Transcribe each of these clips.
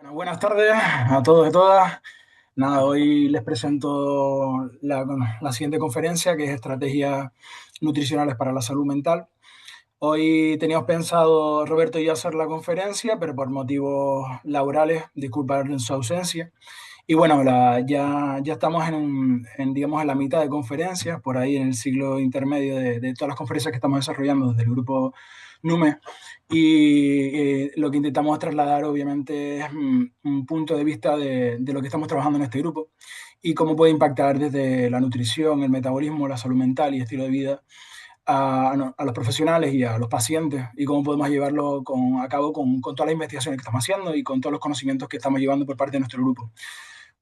Bueno, buenas tardes a todos y todas. Nada, hoy les presento la siguiente conferencia, que es Estrategias Nutricionales para la Salud Mental. Hoy teníamos pensado Roberto y yo hacer la conferencia, pero por motivos laborales, disculpar su ausencia. Y bueno, ya estamos digamos, en la mitad de conferencias, por ahí en el ciclo intermedio de todas las conferencias que estamos desarrollando desde el grupo NUME. Y lo que intentamos trasladar, obviamente, es un punto de vista de lo que estamos trabajando en este grupo y cómo puede impactar desde la nutrición, el metabolismo, la salud mental y estilo de vida a los profesionales y a los pacientes, y cómo podemos llevarlo a cabo con todas las investigaciones que estamos haciendo y con todos los conocimientos que estamos llevando por parte de nuestro grupo.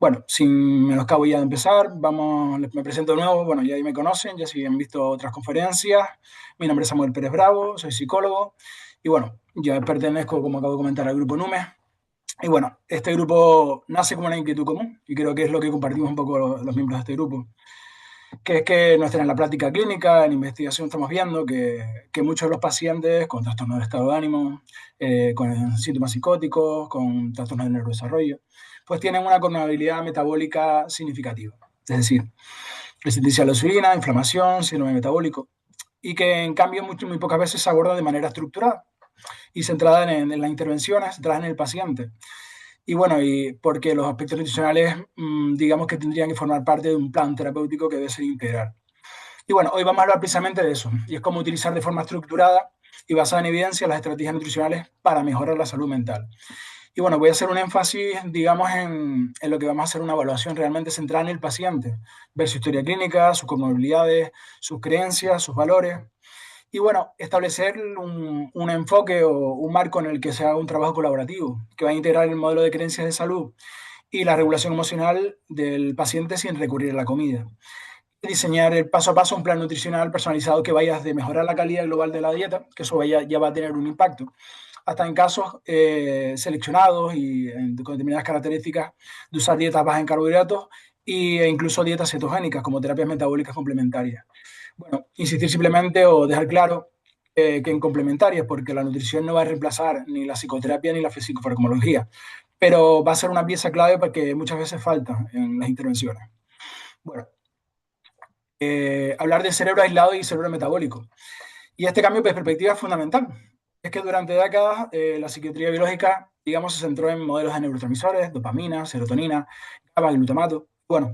Bueno, sin menoscabo ya de empezar, me presento de nuevo. Bueno, ya me conocen, ya si han visto otras conferencias. Mi nombre es Samuel Pérez Bravo, soy psicólogo y bueno, yo pertenezco, como acabo de comentar, al grupo NUME. Y bueno, este grupo nace como una inquietud común y creo que es lo que compartimos un poco los miembros de este grupo, que es que en la práctica clínica, en investigación, estamos viendo que muchos de los pacientes con trastornos de estado de ánimo, con síntomas psicóticos, con trastornos de neurodesarrollo, pues tienen una comorbilidad metabólica significativa. Es decir, resistencia a la insulina, inflamación, síndrome metabólico, y que en cambio muy pocas veces se aborda de manera estructurada y centrada en las intervenciones, centrada en el paciente. Y bueno, y porque los aspectos nutricionales, digamos que tendrían que formar parte de un plan terapéutico que debe ser integral. Y bueno, hoy vamos a hablar precisamente de eso, y es cómo utilizar de forma estructurada y basada en evidencia las estrategias nutricionales para mejorar la salud mental. Y bueno, voy a hacer un énfasis, digamos, en lo que vamos a hacer una evaluación realmente centrada en el paciente, ver su historia clínica, sus comorbilidades, sus creencias, sus valores, y bueno, establecer un enfoque o un marco en el que se haga un trabajo colaborativo, que va a integrar el modelo de creencias de salud y la regulación emocional del paciente sin recurrir a la comida. Diseñar el paso a paso un plan nutricional personalizado que vaya de mejorar la calidad global de la dieta, que eso ya va a tener un impacto, hasta en casos seleccionados y con determinadas características de usar dietas bajas en carbohidratos e incluso dietas cetogénicas como terapias metabólicas complementarias. Bueno, insistir simplemente o dejar claro que en complementarias, porque la nutrición no va a reemplazar ni la psicoterapia ni la psicofarmacología, pero va a ser una pieza clave porque muchas veces falta en las intervenciones. Bueno, hablar de cerebro aislado y cerebro metabólico. Y este cambio de perspectiva es fundamental. Es que durante décadas la psiquiatría biológica, digamos, se centró en modelos de neurotransmisores, dopamina, serotonina, GABA, glutamato. Bueno,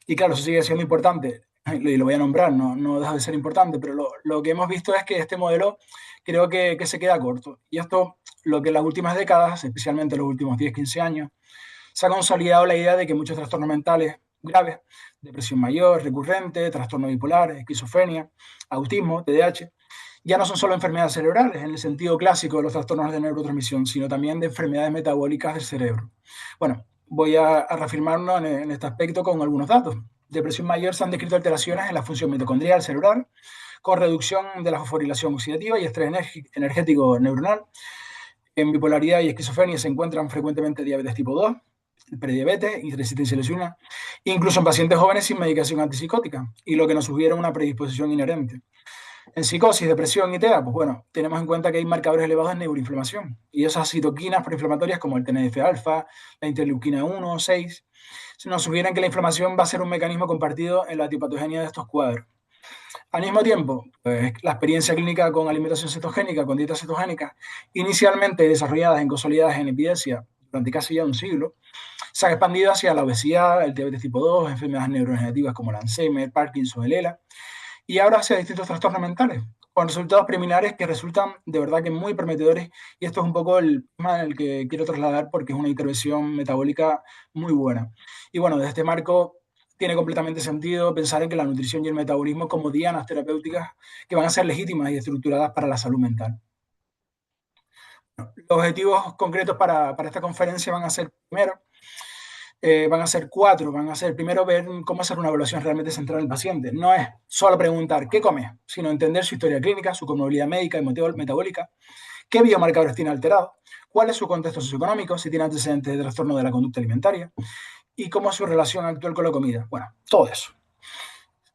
y claro, eso sigue siendo importante, y lo voy a nombrar, no deja de ser importante, pero lo que hemos visto es que este modelo creo que se queda corto. Y esto, lo que en las últimas décadas, especialmente en los últimos 10 15 años, se ha consolidado la idea de que muchos trastornos mentales graves, depresión mayor, recurrente, trastorno bipolar, esquizofrenia, autismo, TDAH, ya no son solo enfermedades cerebrales en el sentido clásico de los trastornos de neurotransmisión, sino también de enfermedades metabólicas del cerebro. Bueno, voy a reafirmarlo en este aspecto con algunos datos. Depresión mayor se han descrito alteraciones en la función mitocondrial cerebral, con reducción de la fosforilación oxidativa y estrés energético neuronal. En bipolaridad y esquizofrenia se encuentran frecuentemente diabetes tipo 2, prediabetes y resistencia a la insulina, incluso en pacientes jóvenes sin medicación antipsicótica, y lo que nos sugiere una predisposición inherente. En psicosis, depresión y TEA, pues bueno, tenemos en cuenta que hay marcadores elevados en neuroinflamación, y esas citoquinas proinflamatorias como el TNF-alfa, la interleuquina 1, 6, nos sugieren que la inflamación va a ser un mecanismo compartido en la etiopatogenia de estos cuadros. Al mismo tiempo, pues, la experiencia clínica con alimentación cetogénica, con dietas cetogénicas, inicialmente desarrolladas y consolidadas en evidencia durante casi ya un siglo, se ha expandido hacia la obesidad, el diabetes tipo 2, enfermedades neurodegenerativas como el Alzheimer, Parkinson, el ELA, y ahora hacia distintos trastornos mentales, con resultados preliminares que resultan de verdad que muy prometedores, y esto es un poco el tema en el que quiero trasladar porque es una intervención metabólica muy buena. Y bueno, desde este marco tiene completamente sentido pensar en que la nutrición y el metabolismo como dianas terapéuticas que van a ser legítimas y estructuradas para la salud mental. Los objetivos concretos para esta conferencia van a ser, primero, van a ser cuatro. Van a ser, primero, ver cómo hacer una evaluación realmente centrada en el paciente. No es solo preguntar qué come, sino entender su historia clínica, su comorbilidad médica y metabólica, qué biomarcadores tiene alterado, cuál es su contexto socioeconómico, si tiene antecedentes de trastorno de la conducta alimentaria y cómo es su relación actual con la comida. Bueno, todo eso.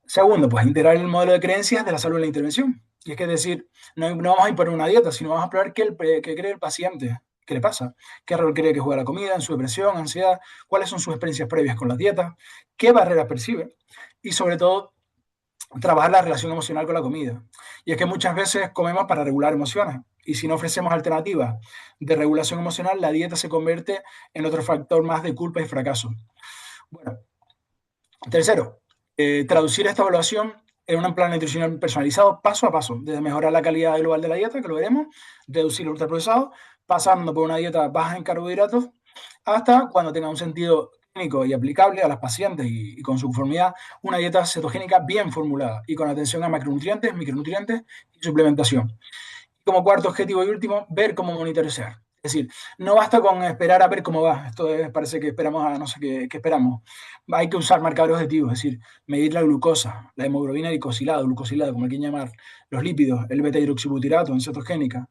Segundo, pues integrar el modelo de creencias de la salud en la intervención. Y es que decir, no vamos a imponer una dieta, sino vamos a explorar qué cree el paciente, ¿Qué le pasa? ¿Qué rol cree que juega la comida en su depresión, ansiedad? ¿Cuáles son sus experiencias previas con las dietas? ¿Qué barreras percibe? Y sobre todo, trabajar la relación emocional con la comida. Y es que muchas veces comemos para regular emociones. Y si no ofrecemos alternativas de regulación emocional, la dieta se convierte en otro factor más de culpa y fracaso. Bueno, tercero, traducir esta evaluación en un plan nutricional personalizado paso a paso, desde mejorar la calidad global de la dieta, que lo veremos, reducir el ultraprocesado, pasando por una dieta baja en carbohidratos, hasta cuando tenga un sentido clínico y aplicable a las pacientes y con su conformidad, una dieta cetogénica bien formulada y con atención a macronutrientes, micronutrientes y suplementación. Como cuarto objetivo y último, ver cómo monitorear. Es decir, no basta con esperar a ver cómo va. Parece que esperamos a no sé qué esperamos. Hay que usar marcadores objetivos, es decir, medir la glucosa, la hemoglobina glucosilada, como quieran llamar, los lípidos, el beta-hidroxibutirato en cetogénica,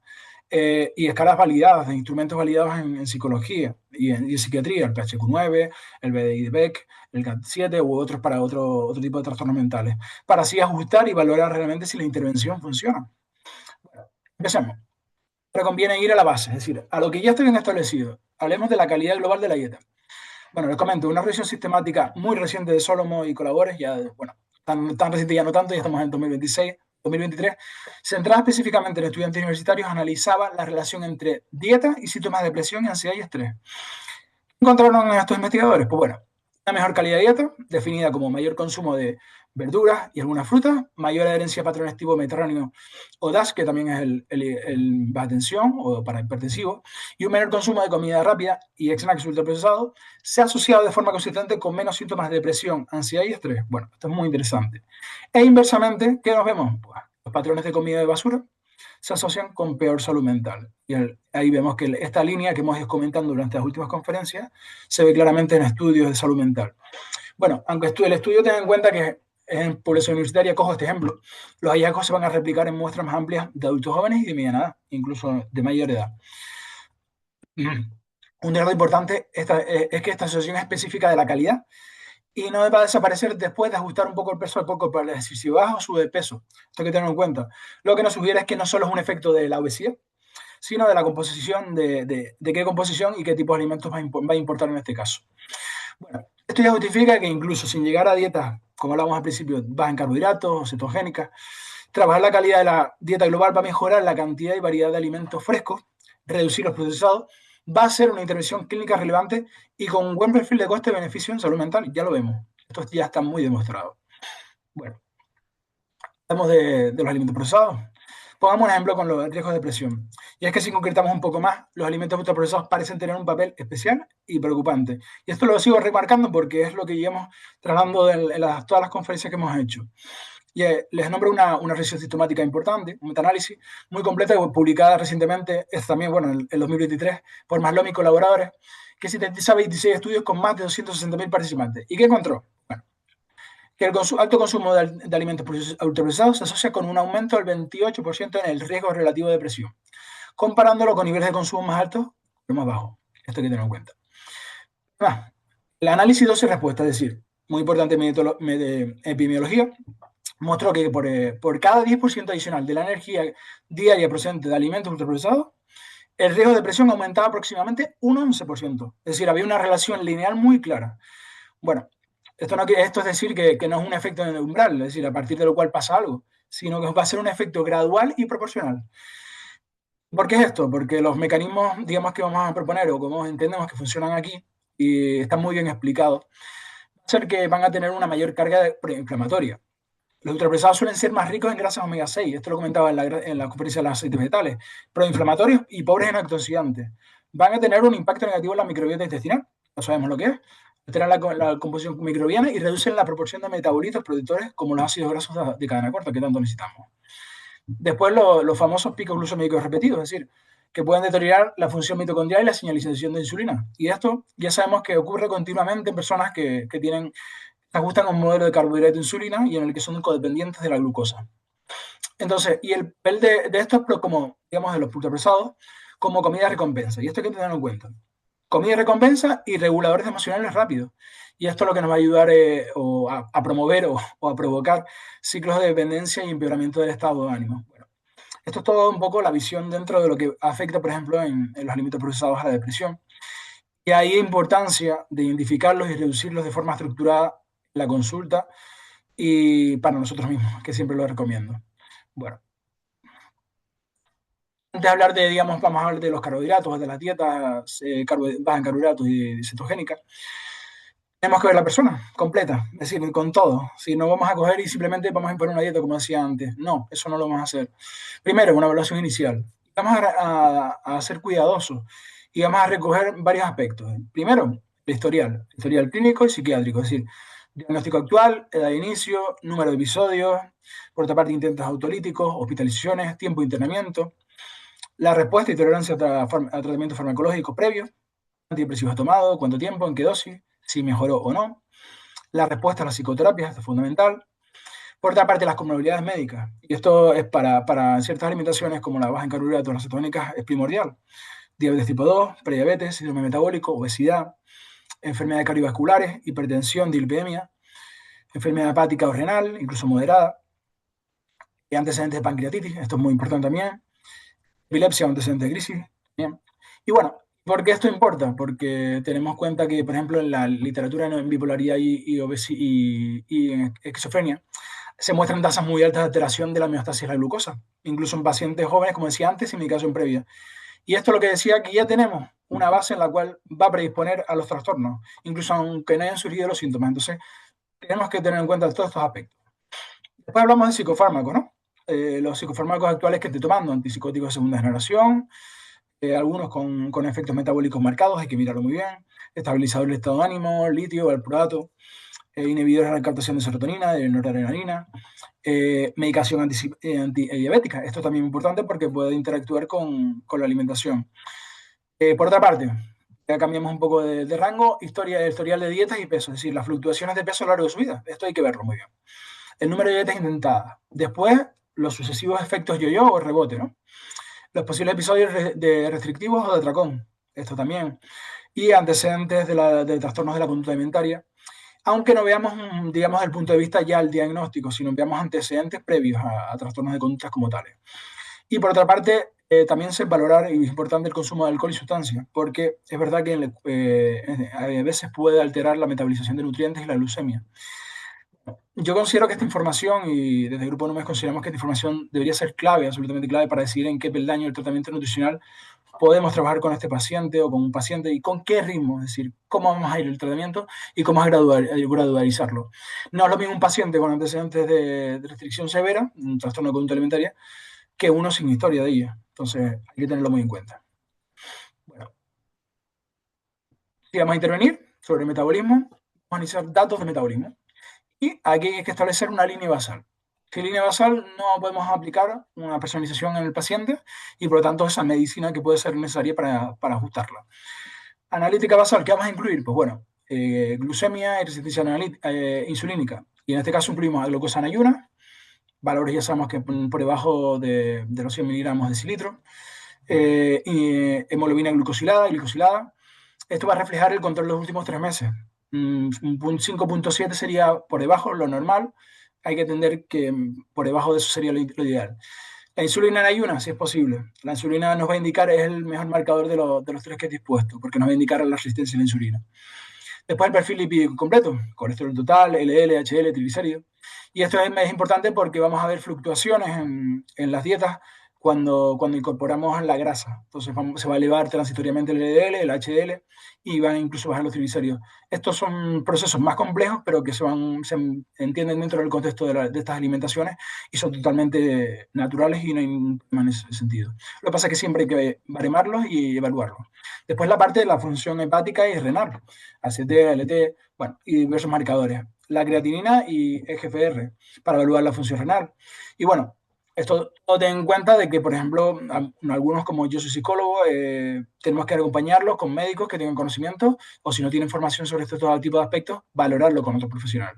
y escalas validadas, de instrumentos validados en psicología y en psiquiatría, el PHQ-9, el BDI de Beck, el GAT-7 u otros para otro tipo de trastornos mentales, para así ajustar y valorar realmente si la intervención funciona. Empecemos. Pero conviene ir a la base, es decir, a lo que ya está bien establecido. Hablemos de la calidad global de la dieta. Bueno, les comento, una revisión sistemática muy reciente de Solomo y colaboradores, ya, bueno, tan reciente ya no tanto, ya estamos en 2026, 2023, centrada específicamente en estudiantes universitarios, analizaba la relación entre dieta y síntomas de depresión, ansiedad y estrés. ¿Qué encontraron estos investigadores? Pues bueno, una mejor calidad de dieta, definida como mayor consumo de verduras y algunas frutas, mayor adherencia a patrones tipo mediterráneo o DASH, que también es el baja tensión o para hipertensivo, y un menor consumo de comida rápida y snacks ultraprocesados, se ha asociado de forma consistente con menos síntomas de depresión, ansiedad y estrés. Bueno, esto es muy interesante. E inversamente, ¿qué nos vemos? Pues, los patrones de comida de basura se asocian con peor salud mental. Y ahí vemos que esta línea que hemos ido comentando durante las últimas conferencias se ve claramente en estudios de salud mental. Bueno, aunque el estudio tenga en cuenta que en población universitaria, cojo este ejemplo, los hallazgos se van a replicar en muestras más amplias de adultos jóvenes y de mediana edad, incluso de mayor edad. Un dato importante es que esta asociación es específica de la calidad y no va a desaparecer después de ajustar un poco el peso al poco para decir si baja o sube de peso. Esto hay que tenerlo en cuenta. Lo que nos sugiere es que no solo es un efecto de la obesidad, sino de la composición, de qué composición y qué tipo de alimentos va a importar en este caso. Bueno, esto ya justifica que incluso sin llegar a dietas, como hablábamos al principio, bajas en carbohidratos, cetogénicas, trabajar la calidad de la dieta global va a mejorar la cantidad y variedad de alimentos frescos, reducir los procesados, va a ser una intervención clínica relevante y con un buen perfil de coste-beneficio en salud mental. Ya lo vemos. Esto ya está muy demostrado. Bueno, hablamos de los alimentos procesados. Pongamos un ejemplo con los riesgos de depresión. Y es que si concretamos un poco más, los alimentos ultraprocesados parecen tener un papel especial y preocupante. Y esto lo sigo remarcando porque es lo que llevamos tratando en todas las conferencias que hemos hecho. Y les nombro una revisión sistemática importante, un metaanálisis muy completa, publicada recientemente, es también, bueno, en 2023, por Maslow y colaboradores, que sintetiza 26 estudios con más de 260.000 participantes. ¿Y qué encontró? Bueno, que el alto consumo de alimentos ultraprocesados se asocia con un aumento del 28% en el riesgo relativo de depresión, comparándolo con niveles de consumo más altos o más bajos. Esto hay que tener en cuenta. Además, el análisis dosis respuesta, es decir, muy importante epidemiología, mostró que por cada 10% adicional de la energía diaria procedente de alimentos ultraprocesados, el riesgo de depresión aumentaba aproximadamente un 11%. Es decir, había una relación lineal muy clara. Bueno, esto es decir que no es un efecto de umbral, es decir, a partir de lo cual pasa algo, sino que va a ser un efecto gradual y proporcional. ¿Por qué es esto? Porque los mecanismos, digamos, que vamos a proponer o como entendemos que funcionan aquí y están muy bien explicados, va a ser que van a tener una mayor carga proinflamatoria. Los ultraprocesados suelen ser más ricos en grasas omega 6, esto lo comentaba en la conferencia de los aceites vegetales, proinflamatorios y pobres en antioxidantes. Van a tener un impacto negativo en la microbiota intestinal, no sabemos lo que es, alteran la composición microbiana y reducen la proporción de metabolitos productores como los ácidos grasos de cadena corta que tanto necesitamos. Después los famosos picos glucémicos repetidos, es decir, que pueden deteriorar la función mitocondrial y la señalización de insulina. Y esto ya sabemos que ocurre continuamente en personas que se ajustan a un modelo de carbohidrato e insulina y en el que son codependientes de la glucosa. Entonces, y el papel de esto es como, digamos, de los ultraprocesados, como comida recompensa. Y esto hay que tenerlo en cuenta. Comida recompensa y reguladores emocionales rápidos. Y esto es lo que nos va a ayudar a promover o a provocar ciclos de dependencia y empeoramiento del estado de ánimo. Bueno, Esto es todo un poco la visión dentro de lo que afecta, por ejemplo, en los alimentos procesados a la depresión. Y hay importancia de identificarlos y reducirlos de forma estructurada en la consulta y para nosotros mismos, que siempre lo recomiendo. Bueno, antes de hablar de, digamos, vamos a hablar de los carbohidratos, de las dietas bajas en carbohidratos y cetogénicas. Tenemos que ver la persona completa, es decir, con todo. Si no vamos a coger y simplemente vamos a imponer una dieta, como decía antes, no, eso no lo vamos a hacer. Primero, una evaluación inicial. Vamos a ser cuidadosos y vamos a recoger varios aspectos. Primero, el historial clínico y psiquiátrico, es decir, diagnóstico actual, edad de inicio, número de episodios, por otra parte, intentos autolíticos, hospitalizaciones, tiempo de internamiento, la respuesta y tolerancia a tratamientos farmacológicos previos, antidepresivos tomados, cuánto tiempo, en qué dosis, si mejoró o no, la respuesta a las psicoterapias, esto es fundamental. Por otra parte, las comorbilidades médicas, y esto es para ciertas alimentaciones como la baja en carbohidratos, las cetónicas, es primordial. Diabetes tipo 2, prediabetes, síndrome metabólico, obesidad, enfermedades cardiovasculares, hipertensión, dislipidemia, enfermedad hepática o renal, incluso moderada, y antecedentes de pancreatitis, esto es muy importante también, epilepsia o antecedentes de crisis, bien. Y bueno, ¿por qué esto importa? Porque tenemos cuenta que, por ejemplo, en la literatura en bipolaridad y en esquizofrenia, se muestran tasas muy altas de alteración de la homeostasis de la glucosa, incluso en pacientes jóvenes, como decía antes, y en mi caso en previa. Y esto es lo que decía, que ya tenemos una base en la cual va a predisponer a los trastornos, incluso aunque no hayan surgido los síntomas. Entonces, tenemos que tener en cuenta todos estos aspectos. Después hablamos de psicofármacos, ¿no? Los psicofármacos actuales que estoy tomando, antipsicóticos de segunda generación, algunos con efectos metabólicos marcados, hay que mirarlo muy bien, estabilizador del estado de ánimo, litio, valproato, inhibidores de la captación de serotonina, de noradrenalina, medicación antidiabética. Esto también es importante porque puede interactuar con la alimentación. Por otra parte, ya cambiamos un poco de rango, historial de dietas y peso, es decir, las fluctuaciones de peso a lo largo de su vida. Esto hay que verlo muy bien. El número de dietas intentadas. Después, los sucesivos efectos yo-yo o rebote, ¿no? Los posibles episodios de restrictivos o de atracón. Esto también. Y antecedentes de trastornos de la conducta alimentaria. Aunque no veamos, digamos, desde el punto de vista ya el diagnóstico, sino veamos antecedentes previos a trastornos de conductas como tales. Y por otra parte, también se valorar, y es importante, el consumo de alcohol y sustancias, porque es verdad que a veces puede alterar la metabolización de nutrientes y la glucemia. Yo considero que esta información, y desde el Grupo Números consideramos que esta información debería ser clave, absolutamente clave, para decidir en qué peldaño del tratamiento nutricional podemos trabajar con este paciente o con un paciente y con qué ritmo, es decir, cómo vamos a ir el tratamiento y cómo gradualizarlo. No es lo mismo un paciente con antecedentes de restricción severa, un trastorno de conducta alimentaria, que uno sin historia de ella. Entonces, hay que tenerlo muy en cuenta. Bueno, si vamos a intervenir sobre el metabolismo, vamos a analizar datos de metabolismo. Y aquí hay que establecer una línea basal. Sin línea basal no podemos aplicar una personalización en el paciente y por lo tanto esa medicina que puede ser necesaria para ajustarla. Analítica basal, ¿qué vamos a incluir? Pues bueno, glucemia y resistencia insulínica. Y en este caso incluimos a glucosa en ayunas, valores ya sabemos que por debajo de los 100 miligramos de decilitro, y hemoglobina glucosilada y glicosilada. Esto va a reflejar el control de los últimos 3 meses. Un 5.7 sería por debajo, lo normal. Hay que entender que por debajo de eso sería lo ideal. La insulina en ayunas, si es posible. La insulina nos va a indicar, es el mejor marcador de los tres que he dispuesto, porque nos va a indicar la resistencia a la insulina. Después el perfil lipídico completo, colesterol total, LDL, HDL, triglicéridos. Y esto es importante porque vamos a ver fluctuaciones en las dietas cuando incorporamos la grasa. Entonces se va a elevar transitoriamente el LDL, el HDL y van incluso a bajar los triglicéridos. Estos son procesos más complejos, pero que se entienden dentro del contexto de estas alimentaciones y son totalmente naturales y no hay ningún problema en ese sentido. Lo que pasa es que siempre hay que baremarlos y evaluarlos. Después la parte de la función hepática y renal, ACT, ALT, bueno, y diversos marcadores. La creatinina y EGFR para evaluar la función renal. Y bueno, esto ten en cuenta de que, por ejemplo, algunos, como yo soy psicólogo, tenemos que acompañarlos con médicos que tengan conocimiento o si no tienen formación sobre este todo tipo de aspectos, valorarlo con otro profesional.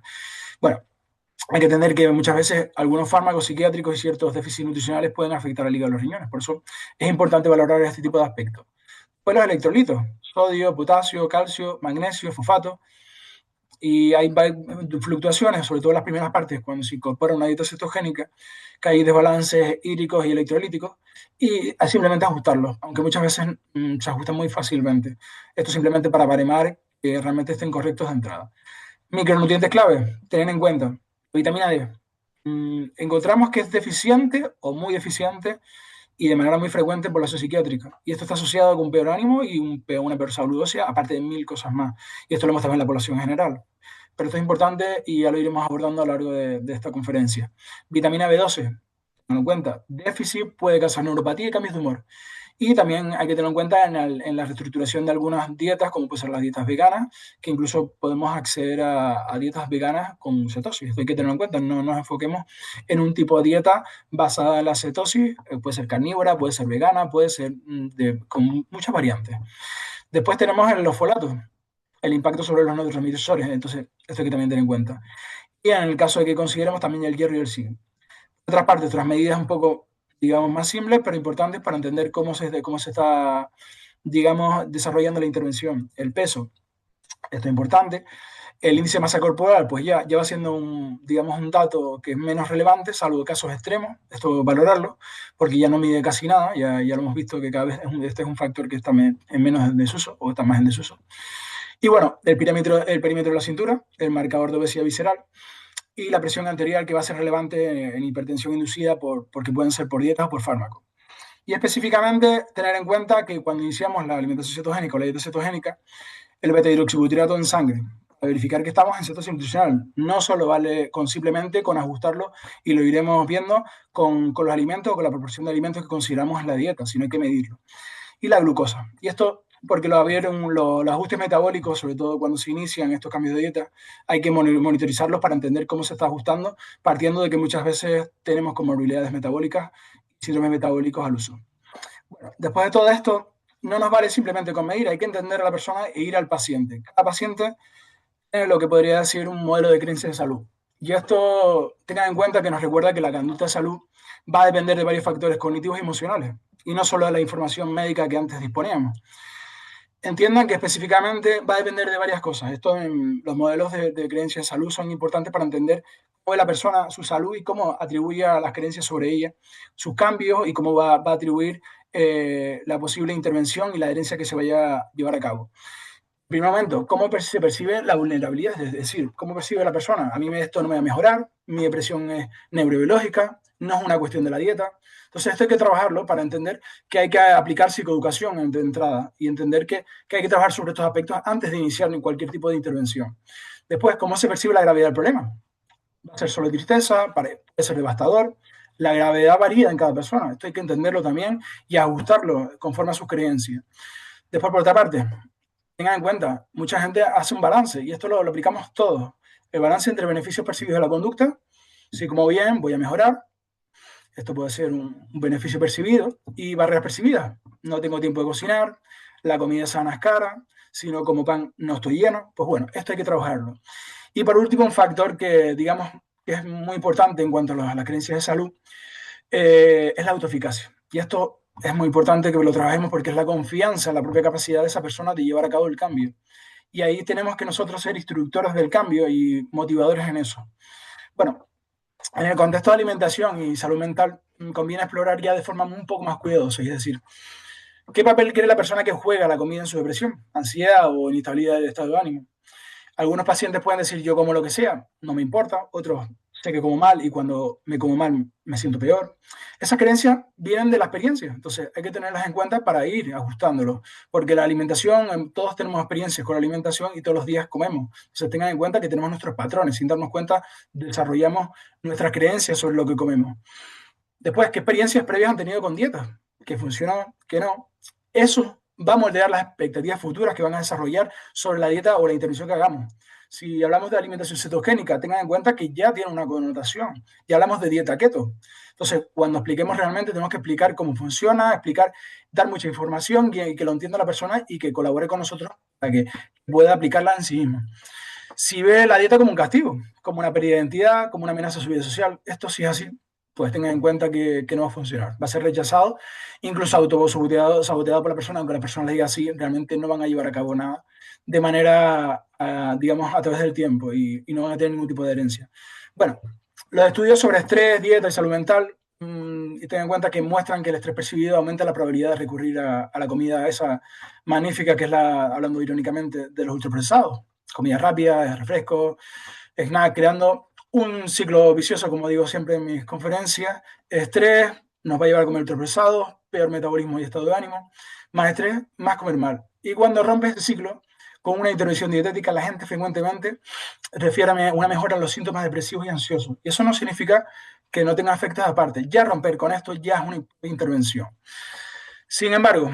Bueno, hay que entender que muchas veces algunos fármacos psiquiátricos y ciertos déficits nutricionales pueden afectar al hígado y los riñones. Por eso es importante valorar este tipo de aspectos. Pues los electrolitos, sodio, potasio, calcio, magnesio, fosfato. Y hay fluctuaciones, sobre todo en las primeras partes, cuando se incorpora una dieta cetogénica, que hay desbalances hídricos y electrolíticos, y hay simplemente ajustarlos, aunque muchas veces se ajustan muy fácilmente. Esto simplemente para baremar que realmente estén correctos de entrada. Micronutrientes clave, tener en cuenta. Vitamina D. Encontramos que es deficiente o muy deficiente y de manera muy frecuente por la psiquiátrica. Y esto está asociado con un peor ánimo y una peor salud ósea, aparte de mil cosas más. Y esto lo vemos también en la población en general. Pero esto es importante y ya lo iremos abordando a lo largo de esta conferencia. Vitamina B12, tenlo en cuenta. Déficit puede causar neuropatía y cambios de humor. Y también hay que tener en cuenta en la reestructuración de algunas dietas, como pueden ser las dietas veganas, que incluso podemos acceder a dietas veganas con cetosis. Esto hay que tenerlo en cuenta, no nos enfoquemos en un tipo de dieta basada en la cetosis, puede ser carnívora, puede ser vegana, puede ser con muchas variantes. Después tenemos los folatos, el impacto sobre los neurotransmisores, entonces esto hay que también tener en cuenta. Y en el caso de que consideremos también el hierro y el zinc. Otras partes, otras medidas un poco, digamos, más simples, pero importantes para entender cómo se está, digamos, desarrollando la intervención. El peso, esto es importante. El índice de masa corporal, pues ya va siendo digamos, un dato que es menos relevante, salvo casos extremos, esto valorarlo, porque ya no mide casi nada, ya lo hemos visto que cada vez este es un factor que está en menos en desuso o está más en desuso. Y bueno, el perímetro de la cintura, el marcador de obesidad visceral, y la presión arterial que va a ser relevante en hipertensión inducida porque pueden ser por dietas o por fármacos. Y específicamente tener en cuenta que cuando iniciamos la alimentación cetogénica o la dieta cetogénica, el beta-hidroxibutyrato en sangre, para verificar que estamos en cetosis nutricional. No solo vale simplemente con ajustarlo y lo iremos viendo con los alimentos o con la proporción de alimentos que consideramos en la dieta, sino hay que medirlo. Y la glucosa. Y esto porque los ajustes metabólicos, sobre todo cuando se inician estos cambios de dieta, hay que monitorizarlos para entender cómo se está ajustando, partiendo de que muchas veces tenemos comorbilidades metabólicas y síndromes metabólicos al uso. Bueno, después de todo esto, no nos vale simplemente con medir, hay que entender a la persona e ir al paciente. Cada paciente tiene lo que podría decir un modelo de creencia de salud. Y esto, tengan en cuenta que nos recuerda que la conducta de salud va a depender de varios factores cognitivos y emocionales, y no solo de la información médica que antes disponíamos. Entiendan que específicamente va a depender de varias cosas. Los modelos de creencia de salud son importantes para entender cómo ve la persona su salud y cómo atribuye a las creencias sobre ella sus cambios y cómo va a atribuir la posible intervención y la adherencia que se vaya a llevar a cabo. En primer momento, ¿cómo se percibe la vulnerabilidad? Es decir, ¿cómo percibe la persona? A mí esto no me va a mejorar, mi depresión es neurobiológica, no es una cuestión de la dieta. Entonces, esto hay que trabajarlo para entender que hay que aplicar psicoeducación de entrada y entender que hay que trabajar sobre estos aspectos antes de iniciar cualquier tipo de intervención. Después, ¿cómo se percibe la gravedad del problema? Va a ser solo tristeza, puede ser devastador. La gravedad varía en cada persona. Esto hay que entenderlo también y ajustarlo conforme a sus creencias. Después, por otra parte, tengan en cuenta, mucha gente hace un balance y esto lo aplicamos todos. El balance entre beneficios percibidos de la conducta, si como bien, voy a mejorar. Esto puede ser un beneficio percibido y barreras percibidas. No tengo tiempo de cocinar, la comida sana es cara, si no como pan no estoy lleno. Pues bueno, esto hay que trabajarlo. Y por último, un factor que digamos que es muy importante en cuanto a las creencias de salud es la autoeficacia. Y esto es muy importante que lo trabajemos porque es la confianza en la propia capacidad de esa persona de llevar a cabo el cambio. Y ahí tenemos que nosotros ser instructores del cambio y motivadores en eso. Bueno, en el contexto de alimentación y salud mental conviene explorar ya de forma un poco más cuidadosa, es decir, ¿qué papel cree la persona que juega la comida en su depresión, ansiedad o inestabilidad de estado de ánimo? Algunos pacientes pueden decir yo como lo que sea, no me importa, otros sé que como mal y cuando me como mal me siento peor. Esas creencias vienen de la experiencia, entonces hay que tenerlas en cuenta para ir ajustándolo, porque la alimentación, todos tenemos experiencias con la alimentación y todos los días comemos. Entonces tengan en cuenta que tenemos nuestros patrones, sin darnos cuenta desarrollamos nuestras creencias sobre lo que comemos. Después, ¿qué experiencias previas han tenido con dietas? ¿Qué funcionó? ¿Qué no? Eso va a moldear las expectativas futuras que van a desarrollar sobre la dieta o la intervención que hagamos. Si hablamos de alimentación cetogénica, tengan en cuenta que ya tiene una connotación. Ya hablamos de dieta keto. Entonces, cuando expliquemos realmente, tenemos que explicar cómo funciona, dar mucha información y que lo entienda la persona y que colabore con nosotros para que pueda aplicarla en sí misma. Si ve la dieta como un castigo, como una pérdida de identidad, como una amenaza a su vida social, esto sí es así. pues tengan en cuenta que no va a funcionar. Va a ser rechazado, incluso saboteado por la persona, aunque la persona le diga así, realmente no van a llevar a cabo nada de manera, digamos, a través del tiempo y no van a tener ningún tipo de herencia. Bueno, los estudios sobre estrés, dieta y salud mental, y ten en cuenta que muestran que el estrés percibido aumenta la probabilidad de recurrir a la comida esa magnífica que es hablando irónicamente, de los ultraprocesados. Comida rápida, refrescos, snack, creando un ciclo vicioso, como digo siempre en mis conferencias. Estrés nos va a llevar a comer ultraprocesados, peor metabolismo y estado de ánimo. Más estrés, más comer mal. Y cuando rompe este ciclo, con una intervención dietética, la gente frecuentemente refiere a una mejora en los síntomas depresivos y ansiosos. Y eso no significa que no tenga efectos aparte. Ya romper con esto ya es una intervención. Sin embargo,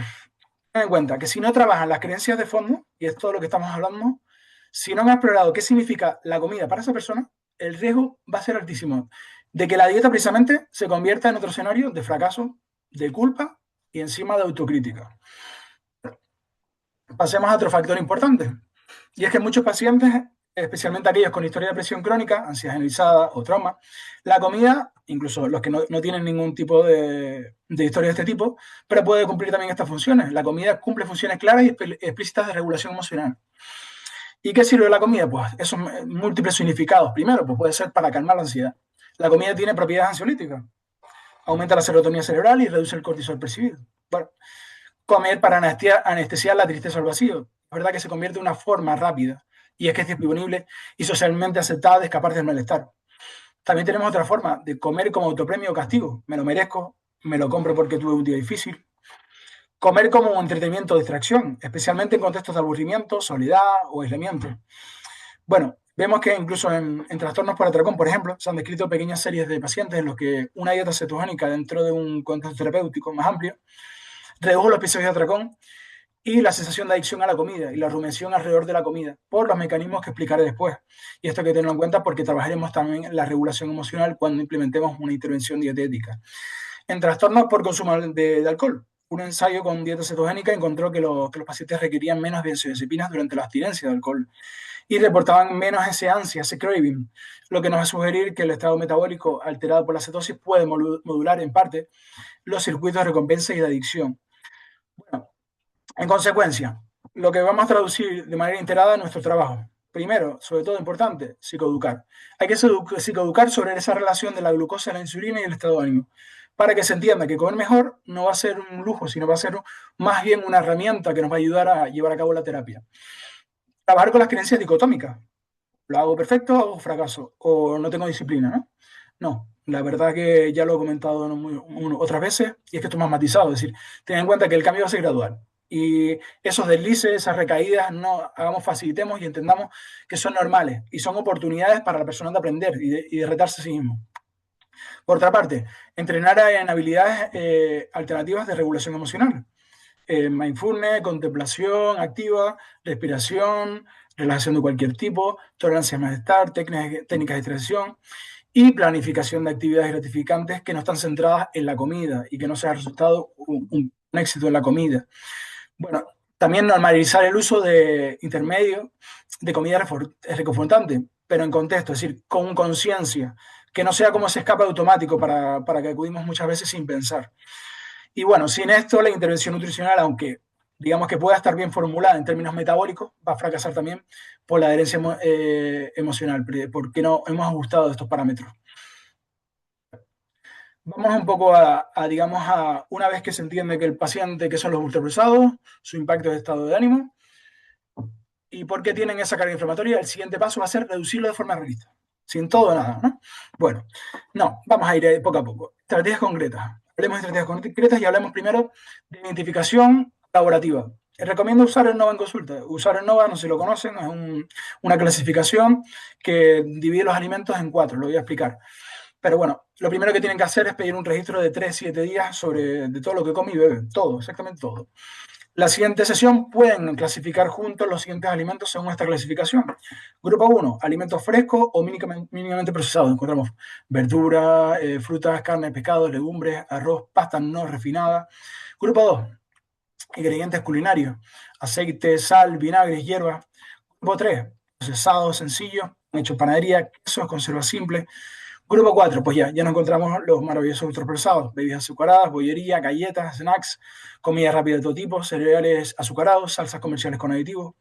ten en cuenta que si no trabajan las creencias de fondo, y es todo lo que estamos hablando, si no han explorado qué significa la comida para esa persona, el riesgo va a ser altísimo de que la dieta precisamente se convierta en otro escenario de fracaso, de culpa y encima de autocrítica. Pasemos a otro factor importante, y es que muchos pacientes, especialmente aquellos con historia de depresión crónica, ansiedad generalizada o trauma, la comida, incluso los que no tienen ningún tipo de historia de este tipo, pero puede cumplir también estas funciones. La comida cumple funciones claras y explícitas de regulación emocional. ¿Y qué sirve la comida? Pues esos múltiples significados. Primero, pues puede ser para calmar la ansiedad. La comida tiene propiedades ansiolíticas. Aumenta la serotonina cerebral y reduce el cortisol percibido. Bueno, comer para anestesiar la tristeza o el vacío. Es verdad que se convierte en una forma rápida y es que es disponible y socialmente aceptada de escapar del malestar. También tenemos otra forma de comer como autopremio o castigo. Me lo merezco, me lo compro porque tuve un día difícil. Comer como un entretenimiento o distracción, especialmente en contextos de aburrimiento, soledad o aislamiento. Bueno, vemos que incluso en trastornos por atracón, por ejemplo, se han descrito pequeñas series de pacientes en los que una dieta cetogénica dentro de un contexto terapéutico más amplio redujo los episodios de atracón y la sensación de adicción a la comida y la rumiación alrededor de la comida por los mecanismos que explicaré después. Y esto hay que tenerlo en cuenta porque trabajaremos también en la regulación emocional cuando implementemos una intervención dietética. En trastornos por consumo de alcohol, un ensayo con dieta cetogénica encontró que los pacientes requerían menos benzodiazepinas durante la abstinencia de alcohol y reportaban menos ese ansia, ese craving, lo que nos va a sugerir que el estado metabólico alterado por la cetosis puede modular en parte los circuitos de recompensa y de adicción. Bueno, en consecuencia, lo que vamos a traducir de manera integrada en nuestro trabajo. Primero, sobre todo importante, psicoeducar. Hay que psicoeducar sobre esa relación de la glucosa, la insulina y el estado de ánimo, para que se entienda que comer mejor no va a ser un lujo, sino va a ser más bien una herramienta que nos va a ayudar a llevar a cabo la terapia. Trabajar con las creencias dicotómicas. Lo hago perfecto, hago fracaso, o no tengo disciplina, ¿no? No, la verdad que ya lo he comentado otras veces y es que esto es más matizado, es decir, ten en cuenta que el cambio va a ser gradual y esos deslices, esas recaídas, no hagamos, facilitemos y entendamos que son normales y son oportunidades para la persona de aprender y de retarse a sí mismo. Por otra parte, entrenar en habilidades alternativas de regulación emocional. Mindfulness, contemplación activa, respiración, relajación de cualquier tipo, tolerancia al malestar, técnicas de distracción y planificación de actividades gratificantes que no están centradas en la comida y que no sea resultado un éxito en la comida. Bueno, también normalizar el uso de intermedios de comida reconfortante, pero en contexto, es decir, con conciencia, que no sea como ese escape automático para que acudimos muchas veces sin pensar. Y bueno, sin esto la intervención nutricional, aunque digamos que pueda estar bien formulada en términos metabólicos, va a fracasar también por la adherencia emocional, porque no hemos ajustado estos parámetros. Vamos un poco digamos, una vez que se entiende que el paciente, que son los ultraprocesados, su impacto de estado de ánimo y por qué tienen esa carga inflamatoria, el siguiente paso va a ser reducirlo de forma realista, sin todo o nada, ¿no? Bueno, no, vamos a ir poco a poco. Estrategias concretas. Hablemos de estrategias concretas y hablemos primero de identificación colaborativa. Recomiendo usar el NOVA en consulta. Usar el NOVA, no sé si lo conocen, es una clasificación que divide los alimentos en 4, lo voy a explicar. Pero bueno, lo primero que tienen que hacer es pedir un registro de 3-7 días de todo lo que come y bebe, todo, exactamente todo. La siguiente sesión pueden clasificar juntos los siguientes alimentos según esta clasificación. Grupo 1, alimentos frescos o mínimamente procesados. Encontramos verduras, frutas, carne, pescados, legumbres, arroz, pastas no refinadas. Grupo 2, ingredientes culinarios, aceite, sal, vinagres, hierbas. Grupo 3, procesados sencillos, hechos panadería, quesos, conservas simples. Grupo 4, pues ya nos encontramos los maravillosos ultraprocesados, bebidas azucaradas, bollería, galletas, snacks, comida rápida de todo tipo, cereales azucarados, salsas comerciales con aditivos.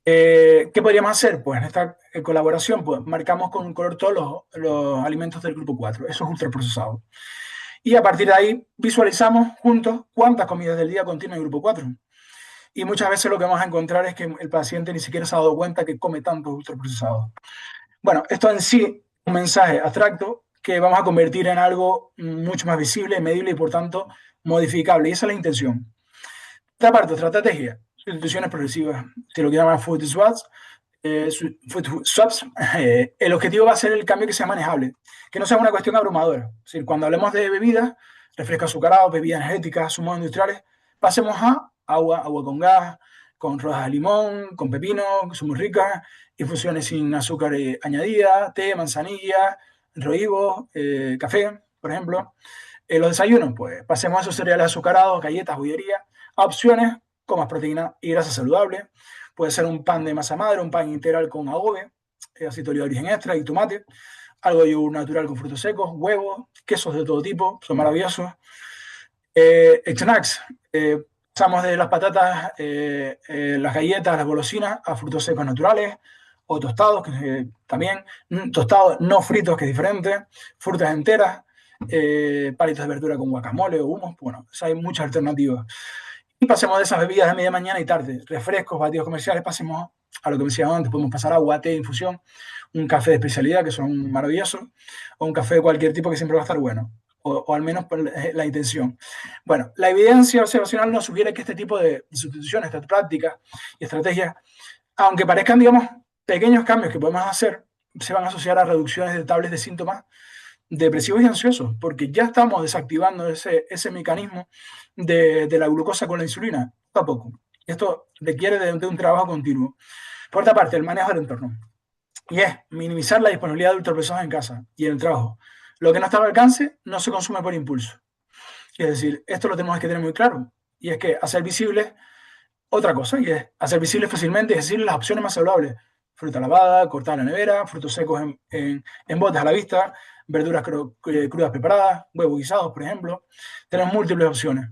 ¿Qué podríamos hacer? Pues en esta colaboración pues, marcamos con un color todos los alimentos del grupo 4, esos ultraprocesados. Y a partir de ahí visualizamos juntos cuántas comidas del día contiene el grupo 4. Y muchas veces lo que vamos a encontrar es que el paciente ni siquiera se ha dado cuenta que come tantos ultraprocesados. Bueno, esto en sí es un mensaje abstracto que vamos a convertir en algo mucho más visible, medible y por tanto modificable. Y esa es la intención. Otra parte, otra estrategia, sustituciones progresivas, se lo que llaman food swaps. El objetivo va a ser el cambio que sea manejable, que no sea una cuestión abrumadora. Es decir, cuando hablemos de bebidas, refrescos azucarados, bebidas energéticas, zumos industriales, pasemos a agua con gas, con rodajas de limón, con pepino, que son muy ricas, infusiones sin azúcar añadida, té, manzanilla, roibos, café, por ejemplo. Los desayunos, pues pasemos a esos cereales azucarados, galletas, bollería, a opciones con más proteína y grasa saludable. Puede ser un pan de masa madre, un pan integral con adobe, aceite de oliva de origen extra y tomate, algo de yogur natural con frutos secos, huevos, quesos de todo tipo, son maravillosos. Snacks, pasamos de las patatas, las galletas, las golosinas, a frutos secos naturales, o tostados, que también, tostados no fritos, que es diferente, frutas enteras, palitos de verdura con guacamole o hummus, bueno, o sea, hay muchas alternativas. Y pasemos de esas bebidas de media mañana y tarde, refrescos, batidos comerciales, pasemos a lo que me decía antes, podemos pasar agua, té, infusión, un café de especialidad, que son maravillosos, o un café de cualquier tipo que siempre va a estar bueno, o al menos por la intención. Bueno, la evidencia observacional nos sugiere que este tipo de sustituciones, estas prácticas y estrategias, aunque parezcan, digamos, pequeños cambios que podemos hacer, se van a asociar a reducciones detables de síntomas depresivos y ansiosos, porque ya estamos desactivando ese mecanismo de la glucosa con la insulina, poco a poco. Esto requiere de un trabajo continuo. Por otra parte, el manejo del entorno. Y es minimizar la disponibilidad de ultraprocesados en casa y en el trabajo. Lo que no está al alcance no se consume por impulso. Es decir, esto lo tenemos que tener muy claro. Y es que hacer visible otra cosa, y es hacer visible fácilmente, es decir, las opciones más saludables. Fruta lavada, cortada en la nevera, frutos secos en botes a la vista, verduras crudas preparadas, huevos guisados, por ejemplo. Tenemos múltiples opciones.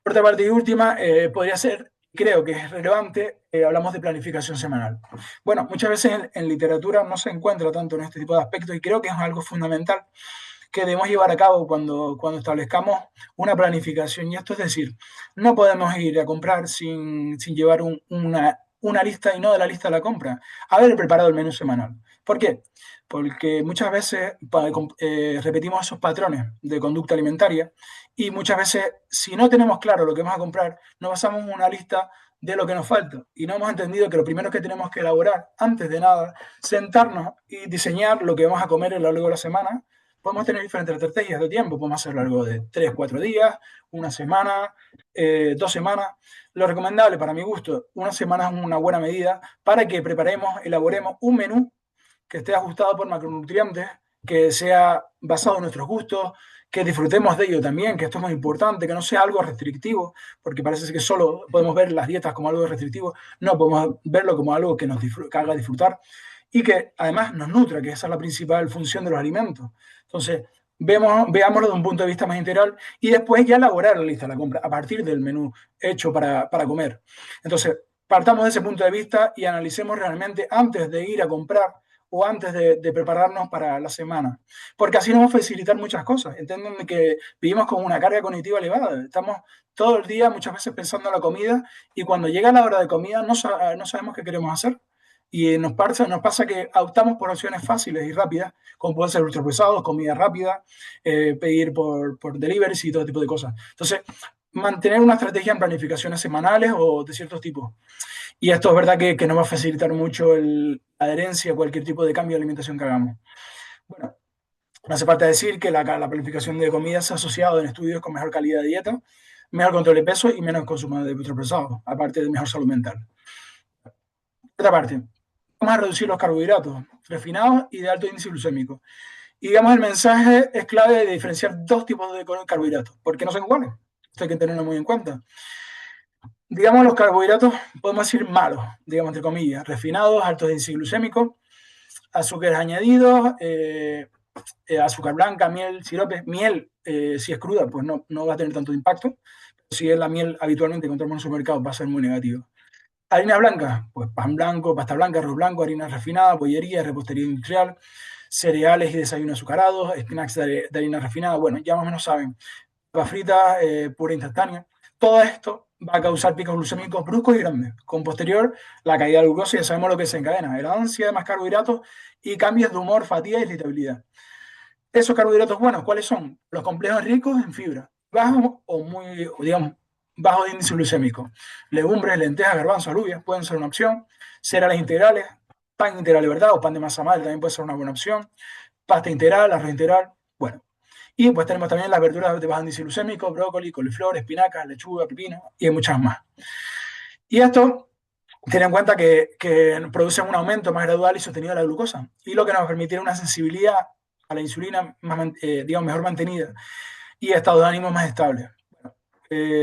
Por otra parte y última, podría ser, creo que es relevante, hablamos de planificación semanal. Bueno, muchas veces en literatura no se encuentra tanto en este tipo de aspectos y creo que es algo fundamental que debemos llevar a cabo cuando establezcamos una planificación. Y esto es decir, no podemos ir a comprar sin llevar una lista y no de la lista de la compra. Haber preparado el menú semanal. ¿Por qué? Porque muchas veces repetimos esos patrones de conducta alimentaria y muchas veces, si no tenemos claro lo que vamos a comprar, nos basamos en una lista de lo que nos falta y no hemos entendido que lo primero que tenemos que elaborar, antes de nada, sentarnos y diseñar lo que vamos a comer a lo largo de la semana. Podemos tener diferentes estrategias de tiempo, podemos hacerlo a lo largo de 3, 4 días, una semana, 2 semanas. Lo recomendable para mi gusto, una semana es una buena medida para que elaboremos un menú que esté ajustado por macronutrientes, que sea basado en nuestros gustos, que disfrutemos de ello también, que esto es muy importante, que no sea algo restrictivo, porque parece que solo podemos ver las dietas como algo restrictivo, no, podemos verlo como algo que que haga disfrutar y que además nos nutra, que esa es la principal función de los alimentos. Entonces, veámoslo de un punto de vista más integral y después ya elaborar la lista de la compra a partir del menú hecho para comer. Entonces, partamos de ese punto de vista y analicemos realmente antes de ir a comprar o antes de prepararnos para la semana. Porque así nos va a facilitar muchas cosas. Entienden que vivimos con una carga cognitiva elevada. Estamos todo el día muchas veces pensando en la comida y cuando llega la hora de comida no sabemos qué queremos hacer. Y nos pasa que optamos por opciones fáciles y rápidas, como pueden ser ultraprocesados, comida rápida, pedir por deliveries y todo tipo de cosas. Entonces, mantener una estrategia en planificaciones semanales o de ciertos tipos. Y esto es verdad que nos va a facilitar mucho la adherencia a cualquier tipo de cambio de alimentación que hagamos. Bueno, no hace falta decir que la planificación de comidas se ha asociado en estudios con mejor calidad de dieta, mejor control de peso y menos consumo de ultraprocesados, aparte de mejor salud mental. Por otra parte, vamos a reducir los carbohidratos refinados y de alto índice glucémico. Y digamos, el mensaje es clave de diferenciar dos tipos de carbohidratos, porque no son iguales. Esto hay que tenerlo muy en cuenta. Digamos, los carbohidratos podemos decir malos, digamos, entre comillas, refinados, altos de índice glucémico, azúcares añadidos, azúcar blanca, miel, sirope. Miel, si es cruda, pues no va a tener tanto impacto. Si es la miel habitualmente que encontramos en el supermercado, va a ser muy negativo. Harinas blancas, pues pan blanco, pasta blanca, arroz blanco, harina refinada, bollería, repostería industrial, cereales y desayunos azucarados, snacks de harina refinada. Bueno, ya más o menos saben. Papa frita, pura instantánea. Todo esto va a causar picos glucémicos bruscos y grandes. Con posterior, la caída de glucosa, ya sabemos lo que se encadena: el ansia de más carbohidratos y cambios de humor, fatiga y irritabilidad. Esos carbohidratos buenos, ¿cuáles son? Los complejos ricos en fibra, bajos o muy, digamos, bajos de índice glucémico. Legumbres, lentejas, garbanzos, alubias pueden ser una opción. Cereales integrales, pan integral de verdad o pan de masa madre también puede ser una buena opción. Pasta integral, arroz integral, bueno. Y pues tenemos también las verduras de bajo índice glucémico: brócoli, coliflor, espinacas, lechuga, pepino y muchas más. Y esto, ten en cuenta que producen un aumento más gradual y sostenido de la glucosa, y lo que nos permitirá una sensibilidad a la insulina más, digamos, mejor mantenida y estado de ánimo más estable. Bueno,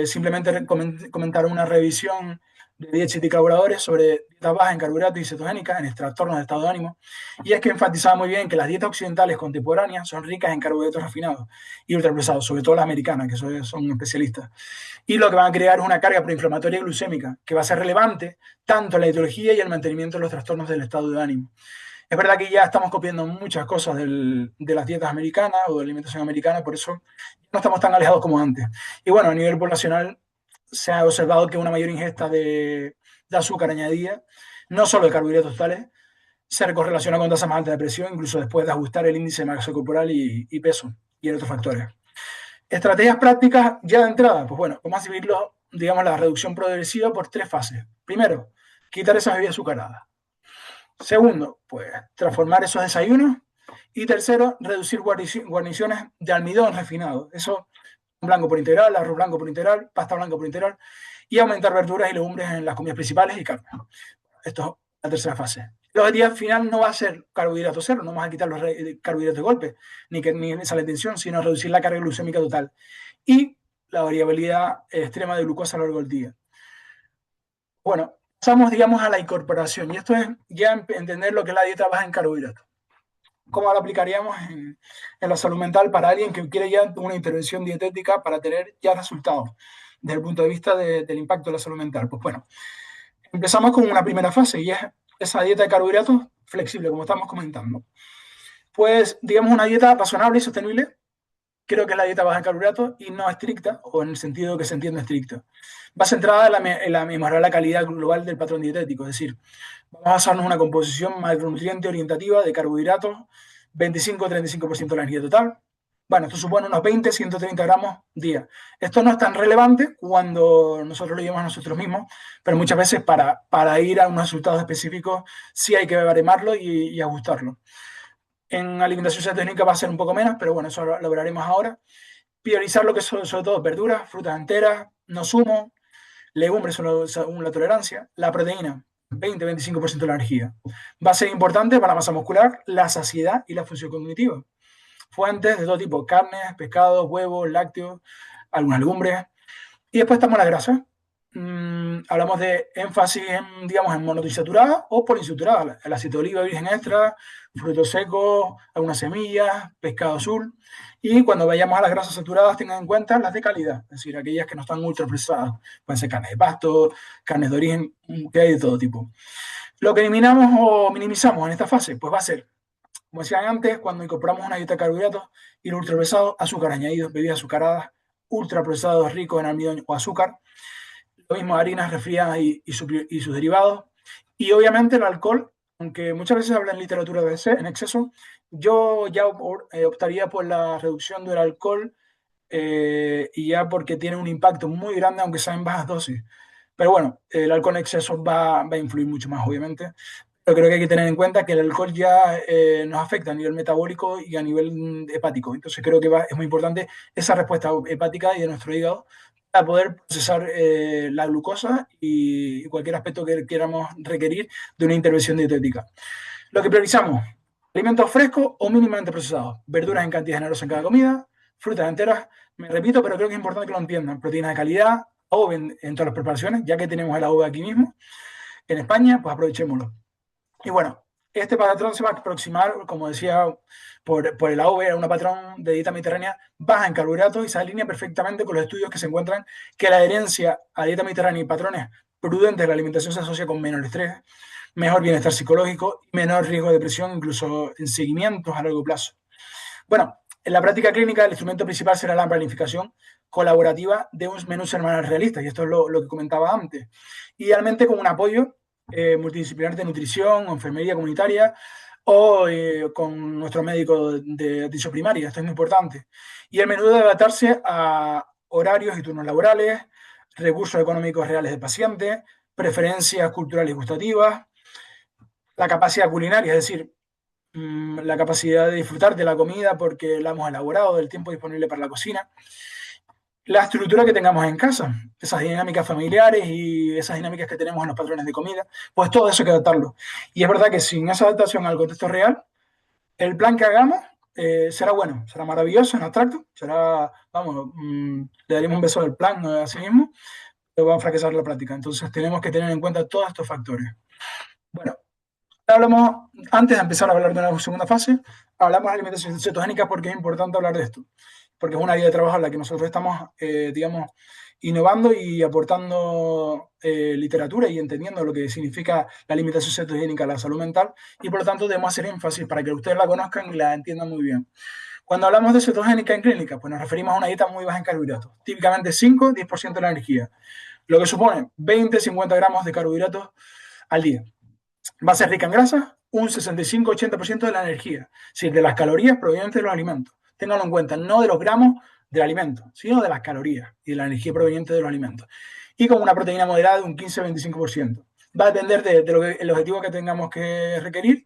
simplemente comentar una revisión de dieta y colaboradores sobre dietas bajas en carbohidratos y cetogénicas en trastornos de estado de ánimo, y es que enfatizaba muy bien que las dietas occidentales contemporáneas son ricas en carbohidratos refinados y ultraprocesados, sobre todo las americanas, que son especialistas, y lo que van a crear es una carga proinflamatoria y glucémica que va a ser relevante tanto en la etiología y el mantenimiento de los trastornos del estado de ánimo. Es verdad que ya estamos copiando muchas cosas de las dietas americanas o de la alimentación americana, por eso no estamos tan alejados como antes. Y bueno, a nivel poblacional se ha observado que una mayor ingesta de azúcar añadida, no solo de carbohidratos totales, se correlaciona con tasas más altas de presión, incluso después de ajustar el índice de masa corporal y peso y en otros factores. Estrategias prácticas ya de entrada, pues bueno, vamos a dividirlo, digamos, la reducción progresiva por 3 fases. Primero, quitar esas bebidas azucaradas. Segundo, pues transformar esos desayunos. Y tercero, reducir guarniciones de almidón refinado. Eso, blanco por integral, arroz blanco por integral, pasta blanca por integral. Y aumentar verduras y legumbres en las comidas principales y carne. Esto es la tercera fase. El objetivo final no va a ser carbohidratos cero, no vamos a quitar los carbohidratos de golpe, ni esa la intención, sino reducir la carga glucémica total y la variabilidad extrema de glucosa a lo largo del día. Bueno, pasamos, digamos, a la incorporación, y esto es ya entender lo que es la dieta baja en carbohidratos. ¿Cómo lo aplicaríamos en la salud mental para alguien que quiere ya una intervención dietética para tener ya resultados desde el punto de vista del impacto de la salud mental? Pues bueno, empezamos con una primera fase, y es esa dieta de carbohidratos flexible, como estamos comentando. Pues, digamos, una dieta razonable y sostenible. Creo que es la dieta baja en carbohidratos y no estricta, o en el sentido que se entiende estricta. Va centrada en la mejorar la calidad global del patrón dietético, es decir, vamos a basarnos en una composición macronutriente orientativa de carbohidratos, 25-35% de la energía total. Bueno, esto supone unos 20-130 gramos día. Esto no es tan relevante cuando nosotros lo llevamos a nosotros mismos, pero muchas veces para ir a unos resultados específicos sí hay que baremarlo y ajustarlo. En alimentación cetogénica va a ser un poco menos, pero bueno, eso lo veremos ahora. Priorizar lo que son sobre todo verduras, frutas enteras, no zumo, legumbres según la tolerancia, la proteína, 20-25% de la energía. Va a ser importante para la masa muscular, la saciedad y la función cognitiva. Fuentes de todo tipo: carnes, pescados, huevos, lácteos, algunas legumbres. Y después estamos las grasas. Hablamos de énfasis en, digamos, en monoinsaturada o poliinsaturada: el aceite de oliva virgen extra, frutos secos, algunas semillas, pescado azul. Y cuando vayamos a las grasas saturadas, tengan en cuenta las de calidad, es decir, aquellas que no están ultra procesadas. Pueden ser carnes de pasto, carnes de origen, que hay de todo tipo. Lo que eliminamos o minimizamos en esta fase, pues va a ser, como decía antes, cuando incorporamos una dieta de carbohidratos y lo ultraprocesado: azúcar añadido, bebidas azucaradas, ultraprocesados ricos en almidón o azúcar. Lo mismo harinas refriadas y sus derivados. Y obviamente el alcohol, aunque muchas veces se habla en literatura de en exceso, yo ya optaría por la reducción del alcohol, y ya porque tiene un impacto muy grande, aunque sea en bajas dosis. Pero bueno, el alcohol en exceso va a influir mucho más, obviamente. Pero creo que hay que tener en cuenta que el alcohol ya nos afecta a nivel metabólico y a nivel hepático. Entonces creo que es muy importante esa respuesta hepática y de nuestro hígado para poder procesar la glucosa y cualquier aspecto que queramos requerir de una intervención dietética. Lo que priorizamos: alimentos frescos o mínimamente procesados, verduras en cantidad generosa en cada comida, frutas enteras. Me repito, pero creo que es importante que lo entiendan: proteínas de calidad, adobe en todas las preparaciones, ya que tenemos el adobe aquí mismo en España, pues aprovechémoslo. Y bueno, Este patrón se va a aproximar, como decía, por el AV, a un patrón de dieta mediterránea baja en carbohidratos y se alinea perfectamente con los estudios que se encuentran que la adherencia a dieta mediterránea y patrones prudentes de la alimentación se asocia con menor estrés, mejor bienestar psicológico y menor riesgo de depresión, incluso en seguimientos a largo plazo. Bueno, en la práctica clínica el instrumento principal será la planificación colaborativa de un menú semanal realista, y esto es lo que comentaba antes. Idealmente con un apoyo multidisciplinar de nutrición o enfermería comunitaria o con nuestro médico de atención primaria, esto es muy importante. Y el menú debe adaptarse a horarios y turnos laborales, recursos económicos reales del paciente, preferencias culturales y gustativas, la capacidad culinaria, es decir, la capacidad de disfrutar de la comida porque la hemos elaborado, del tiempo disponible para la cocina, la estructura que tengamos en casa, esas dinámicas familiares y esas dinámicas que tenemos en los patrones de comida, pues todo eso hay que adaptarlo. Y es verdad que sin esa adaptación al contexto real, el plan que hagamos será bueno, será maravilloso en abstracto, será, vamos, le daríamos un beso al plan a sí mismo, pero va a fracasar la práctica. Entonces tenemos que tener en cuenta todos estos factores. Bueno, hablamos, antes de empezar a hablar de una segunda fase, hablamos de alimentación cetogénica porque es importante hablar de esto, porque es un área de trabajo en la que nosotros estamos, digamos, innovando y aportando literatura y entendiendo lo que significa la alimentación cetogénica a la salud mental, y por lo tanto debemos hacer énfasis para que ustedes la conozcan y la entiendan muy bien. Cuando hablamos de cetogénica en clínica, pues nos referimos a una dieta muy baja en carbohidratos, típicamente 5-10% de la energía, lo que supone 20-50 gramos de carbohidratos al día. Va a ser rica en grasa, un 65-80% de la energía, es decir, de las calorías provenientes de los alimentos. Ténganlo en cuenta, no de los gramos del alimento, sino de las calorías y de la energía proveniente de los alimentos. Y con una proteína moderada de un 15-25%. Va a depender del objetivo que tengamos que requerir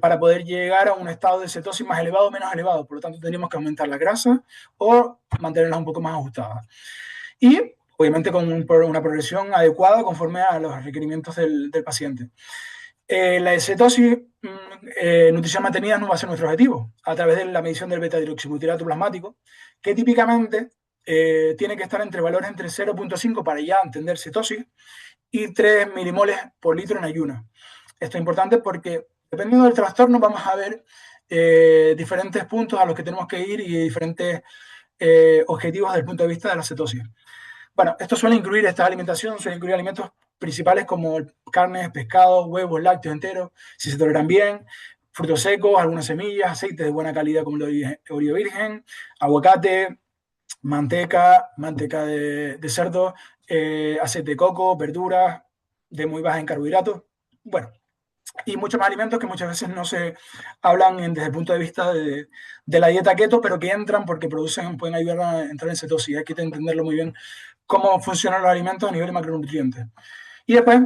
para poder llegar a un estado de cetosis más elevado o menos elevado. Por lo tanto, tendríamos que aumentar la grasa o mantenerlas un poco más ajustadas. Y obviamente con una progresión adecuada conforme a los requerimientos del paciente. La cetosis, nutrición mantenida no va a ser nuestro objetivo, a través de la medición del beta-hidroxibutirato plasmático, que típicamente tiene que estar entre valores entre 0,5 para ya entender cetosis y 3 milimoles por litro en ayuno. Esto es importante porque dependiendo del trastorno vamos a ver diferentes puntos a los que tenemos que ir y diferentes objetivos desde el punto de vista de la cetosis. Bueno, esto suele incluir, esta alimentación suele incluir alimentos principales como carnes, pescados, huevos, lácteos enteros, si se toleran bien, frutos secos, algunas semillas, aceites de buena calidad como el olivo virgen, aguacate, manteca de cerdo, aceite de coco, verduras de muy baja en carbohidratos. Bueno, y muchos más alimentos que muchas veces no se hablan desde el punto de vista de la dieta keto, pero que entran porque pueden ayudar a entrar en cetosis. Hay que entenderlo muy bien cómo funcionan los alimentos a nivel de macronutrientes. Y después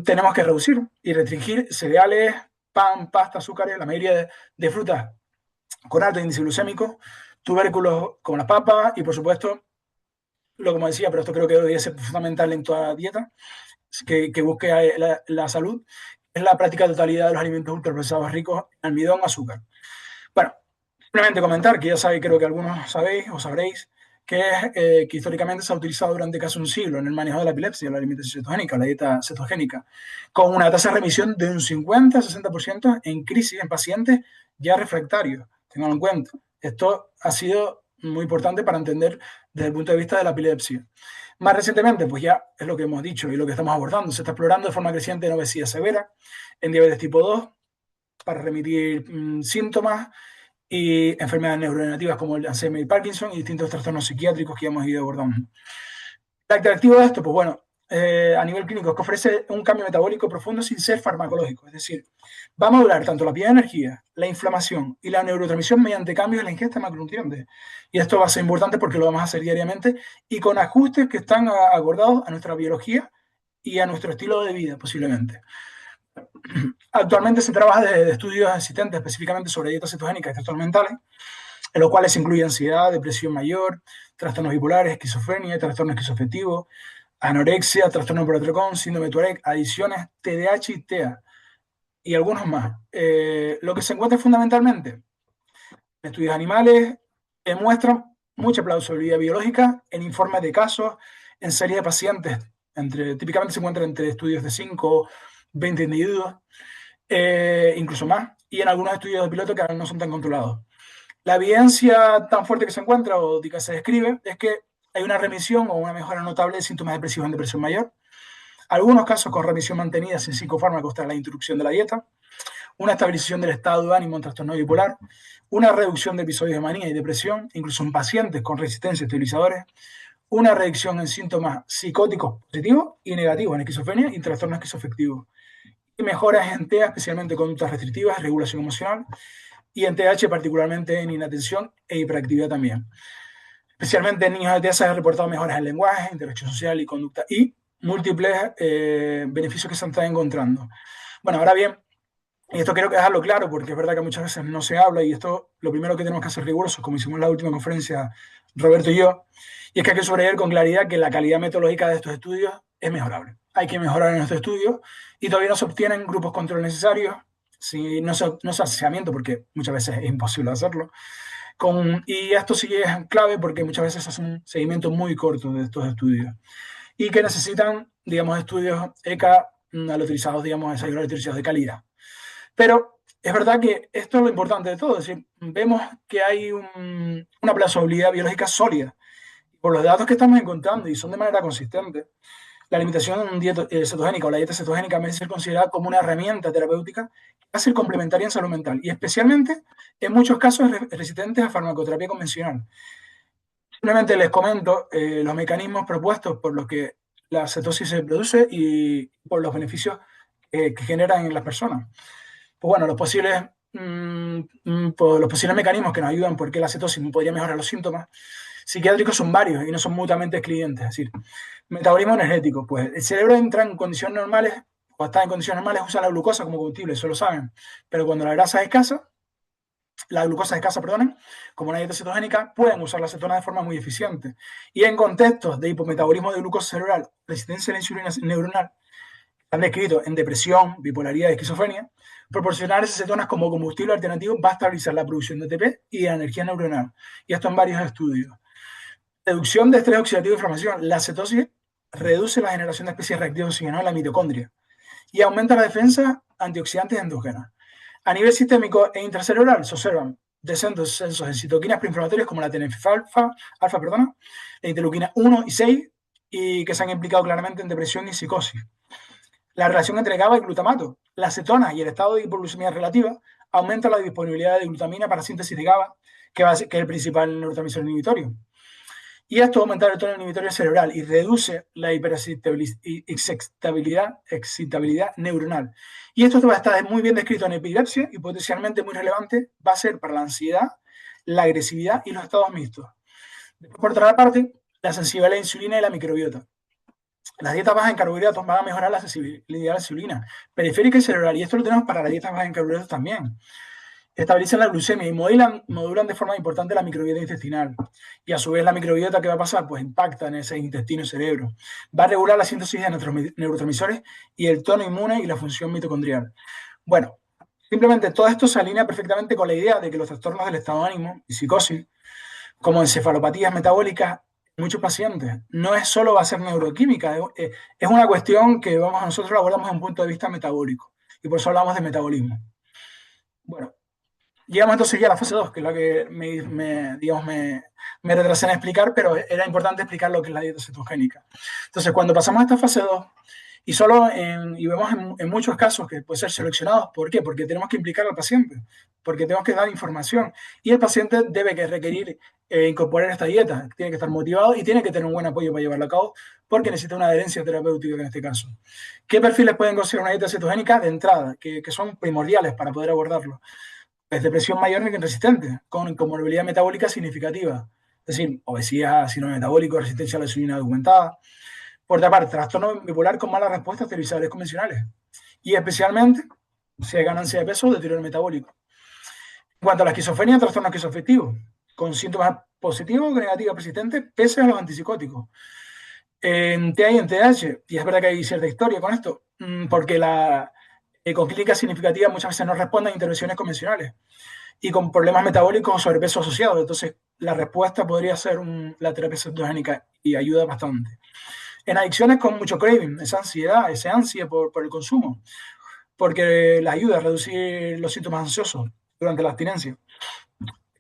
tenemos que reducir y restringir cereales, pan, pasta, azúcares, la mayoría de frutas con alto índice glucémico, tubérculos como las papas y, por supuesto, lo como decía, pero esto creo que debería ser fundamental en toda dieta, que busque la salud, es la práctica totalidad de los alimentos ultraprocesados ricos en almidón, azúcar. Bueno, simplemente comentar que ya sabéis, creo que algunos sabéis o sabréis, que históricamente se ha utilizado durante casi un siglo en el manejo de la epilepsia, la alimentación cetogénica, la dieta cetogénica, con una tasa de remisión de un 50-60% en crisis en pacientes ya refractarios. Tenganlo en cuenta. Esto ha sido muy importante para entender desde el punto de vista de la epilepsia. Más recientemente, pues ya es lo que hemos dicho y lo que estamos abordando. Se está explorando de forma creciente en obesidad severa, en diabetes tipo 2, para remitir síntomas y enfermedades neurodegenerativas como el Alzheimer y Parkinson y distintos trastornos psiquiátricos que hemos ido abordando. El atractivo de esto, pues bueno, a nivel clínico es que ofrece un cambio metabólico profundo sin ser farmacológico, es decir, va a modular tanto la pérdida de energía, la inflamación y la neurotransmisión mediante cambios en la ingesta de macronutrientes. Y esto va a ser importante porque lo vamos a hacer diariamente y con ajustes que están acordados a nuestra biología y a nuestro estilo de vida, posiblemente. Actualmente se trabaja de estudios existentes específicamente sobre dietas cetogénicas y trastornos mentales, en los cuales se incluye ansiedad, depresión mayor, trastornos bipolares, esquizofrenia, trastorno esquizoafectivo, anorexia, trastorno por atracón, síndrome de Tourette, adicciones, TDAH y TEA, y algunos más. Lo que se encuentra fundamentalmente en estudios animales demuestran mucha plausibilidad biológica en informes de casos, en series de pacientes, típicamente se encuentran entre estudios de 5 o 20 individuos, incluso más, y en algunos estudios de piloto que ahora no son tan controlados. La evidencia tan fuerte que se encuentra o que se describe es que hay una remisión o una mejora notable de síntomas depresivos en depresión mayor, algunos casos con remisión mantenida sin psicofármacos tras la introducción de la dieta, una estabilización del estado de ánimo en trastorno bipolar, una reducción de episodios de manía y depresión, incluso en pacientes con resistencia a estabilizadores, una reducción en síntomas psicóticos positivos y negativos en esquizofrenia y trastorno esquizoafectivo, y mejoras en TEA, especialmente conductas restrictivas, regulación emocional, y en TH particularmente en inatención e hiperactividad también. Especialmente en niños de TEA se han reportado mejoras en lenguaje, interacción social y conducta, y múltiples beneficios que se están encontrando. Bueno, ahora bien, y esto quiero dejarlo claro porque es verdad que muchas veces no se habla y esto lo primero que tenemos que hacer rigurosos, como hicimos en la última conferencia Roberto y yo, y es que hay que subrayar con claridad que la calidad metodológica de estos estudios es mejorable. Hay que mejorar en estos estudios y todavía no se obtienen grupos control necesarios, si no se hace asesoramiento porque muchas veces es imposible hacerlo. Y esto sí es clave porque muchas veces hace un seguimiento muy corto de estos estudios y que necesitan, digamos, estudios ECA autorizados, digamos, ensayos autorizados de calidad. Pero es verdad que esto es lo importante de todo, es decir, vemos que hay una plausibilidad biológica sólida. Por los datos que estamos encontrando, y son de manera consistente, la alimentación cetogénica o la dieta cetogénica merece ser considerada como una herramienta terapéutica que va a ser complementaria en salud mental y especialmente en muchos casos resistentes a farmacoterapia convencional. Simplemente les comento los mecanismos propuestos por los que la cetosis se produce y por los beneficios que generan en las personas. Pues bueno, pues los posibles mecanismos que nos ayudan porque la cetosis podría mejorar los síntomas psiquiátricos son varios y no son mutuamente excluyentes. Es decir, metabolismo energético, pues el cerebro entra en condiciones normales o está en condiciones normales, usa la glucosa como combustible, eso lo saben. Pero cuando la grasa es escasa, la glucosa es escasa, perdonen, como una dieta cetogénica, pueden usar la cetona de forma muy eficiente. Y en contextos de hipometabolismo de glucosa cerebral, resistencia a la insulina neuronal, están descritos en depresión, bipolaridad y esquizofrenia, proporcionar esas cetonas como combustible alternativo va a estabilizar la producción de ATP y de energía neuronal. Y esto en varios estudios. Reducción de estrés oxidativo e inflamación. La cetosis reduce la generación de especies reactivas de oxígeno en la mitocondria y aumenta la defensa antioxidantes endógenas. A nivel sistémico e intracerebral se observan descensos en citoquinas proinflamatorias como la TNF-alfa, la interleuquina 1 y 6, y que se han implicado claramente en depresión y psicosis. La relación entre GABA y glutamato. La cetona y el estado de hipoglucemia relativa aumenta la disponibilidad de glutamina para síntesis de GABA, que es el principal neurotransmisor inhibitorio. Y esto aumenta el tono inhibitorio cerebral y reduce la hiperexcitabilidad neuronal. Y esto va a estar muy bien descrito en epilepsia y potencialmente muy relevante va a ser para la ansiedad, la agresividad y los estados mixtos. Después, por otra parte, la sensibilidad a la insulina y la microbiota. Las dietas bajas en carbohidratos van a mejorar la sensibilidad a la insulina periférica y cerebral. Y esto lo tenemos para las dietas bajas en carbohidratos también. Estabilizan la glucemia y modulan de forma importante la microbiota intestinal. Y a su vez la microbiota, ¿qué va a pasar? Pues impacta en ese intestino y cerebro. Va a regular la síntesis de neurotransmisores y el tono inmune y la función mitocondrial. Bueno, simplemente todo esto se alinea perfectamente con la idea de que los trastornos del estado de ánimo y psicosis, como encefalopatías metabólicas, muchos pacientes, no es solo va a ser neuroquímica, es una cuestión que nosotros la abordamos desde un punto de vista metabólico. Y por eso hablamos de metabolismo. Bueno, llegamos entonces ya a la fase 2, que es la que me retrasé en explicar, pero era importante explicar lo que es la dieta cetogénica. Entonces, cuando pasamos a esta fase 2, y vemos en muchos casos que puede ser seleccionados, ¿por qué? Porque tenemos que implicar al paciente, porque tenemos que dar información, y el paciente debe que requerir incorporar esta dieta, tiene que estar motivado y tiene que tener un buen apoyo para llevarlo a cabo, porque necesita una adherencia terapéutica en este caso. ¿Qué perfiles pueden considerar una dieta cetogénica de entrada, que son primordiales para poder abordarlo? Es depresión mayor que resistente, con comorbilidad metabólica significativa, es decir, obesidad, síndrome metabólico, resistencia a la insulina documentada. Por otra parte, trastorno bipolar con malas respuestas a estabilizadores convencionales y especialmente si hay ganancia de peso o deterioro metabólico. En cuanto a la esquizofrenia, trastorno esquizoafectivo, con síntomas positivos o negativos persistentes pese a los antipsicóticos. En TI y en TH, y es verdad que hay cierta historia con esto, porque con clínicas significativas muchas veces no responden a intervenciones convencionales y con problemas metabólicos o sobrepeso asociados. Entonces, la respuesta podría ser la terapia cetogénica y ayuda bastante. En adicciones con mucho craving, esa ansiedad, ese ansia por el consumo. porque les ayuda a reducir los síntomas ansiosos durante la abstinencia.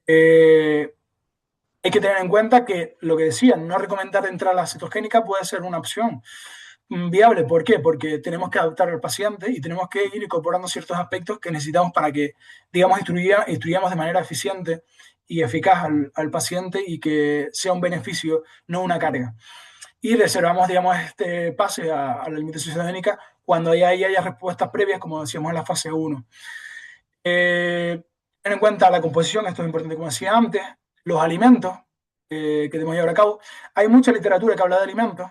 Hay que tener en cuenta que lo que decía, no recomendar entrar a la cetogénica puede ser una opción viable. ¿Por qué? Porque tenemos que adaptar al paciente y tenemos que ir incorporando ciertos aspectos que necesitamos para que, digamos, instruyamos de manera eficiente y eficaz al paciente y que sea un beneficio, no una carga. Y reservamos, digamos, este pase a la alimentación cetogénica cuando haya respuestas previas, como decíamos en la fase 1. Ten en cuenta la composición, esto es importante, como decía antes, los alimentos que debemos llevar a cabo. Hay mucha literatura que habla de alimentos,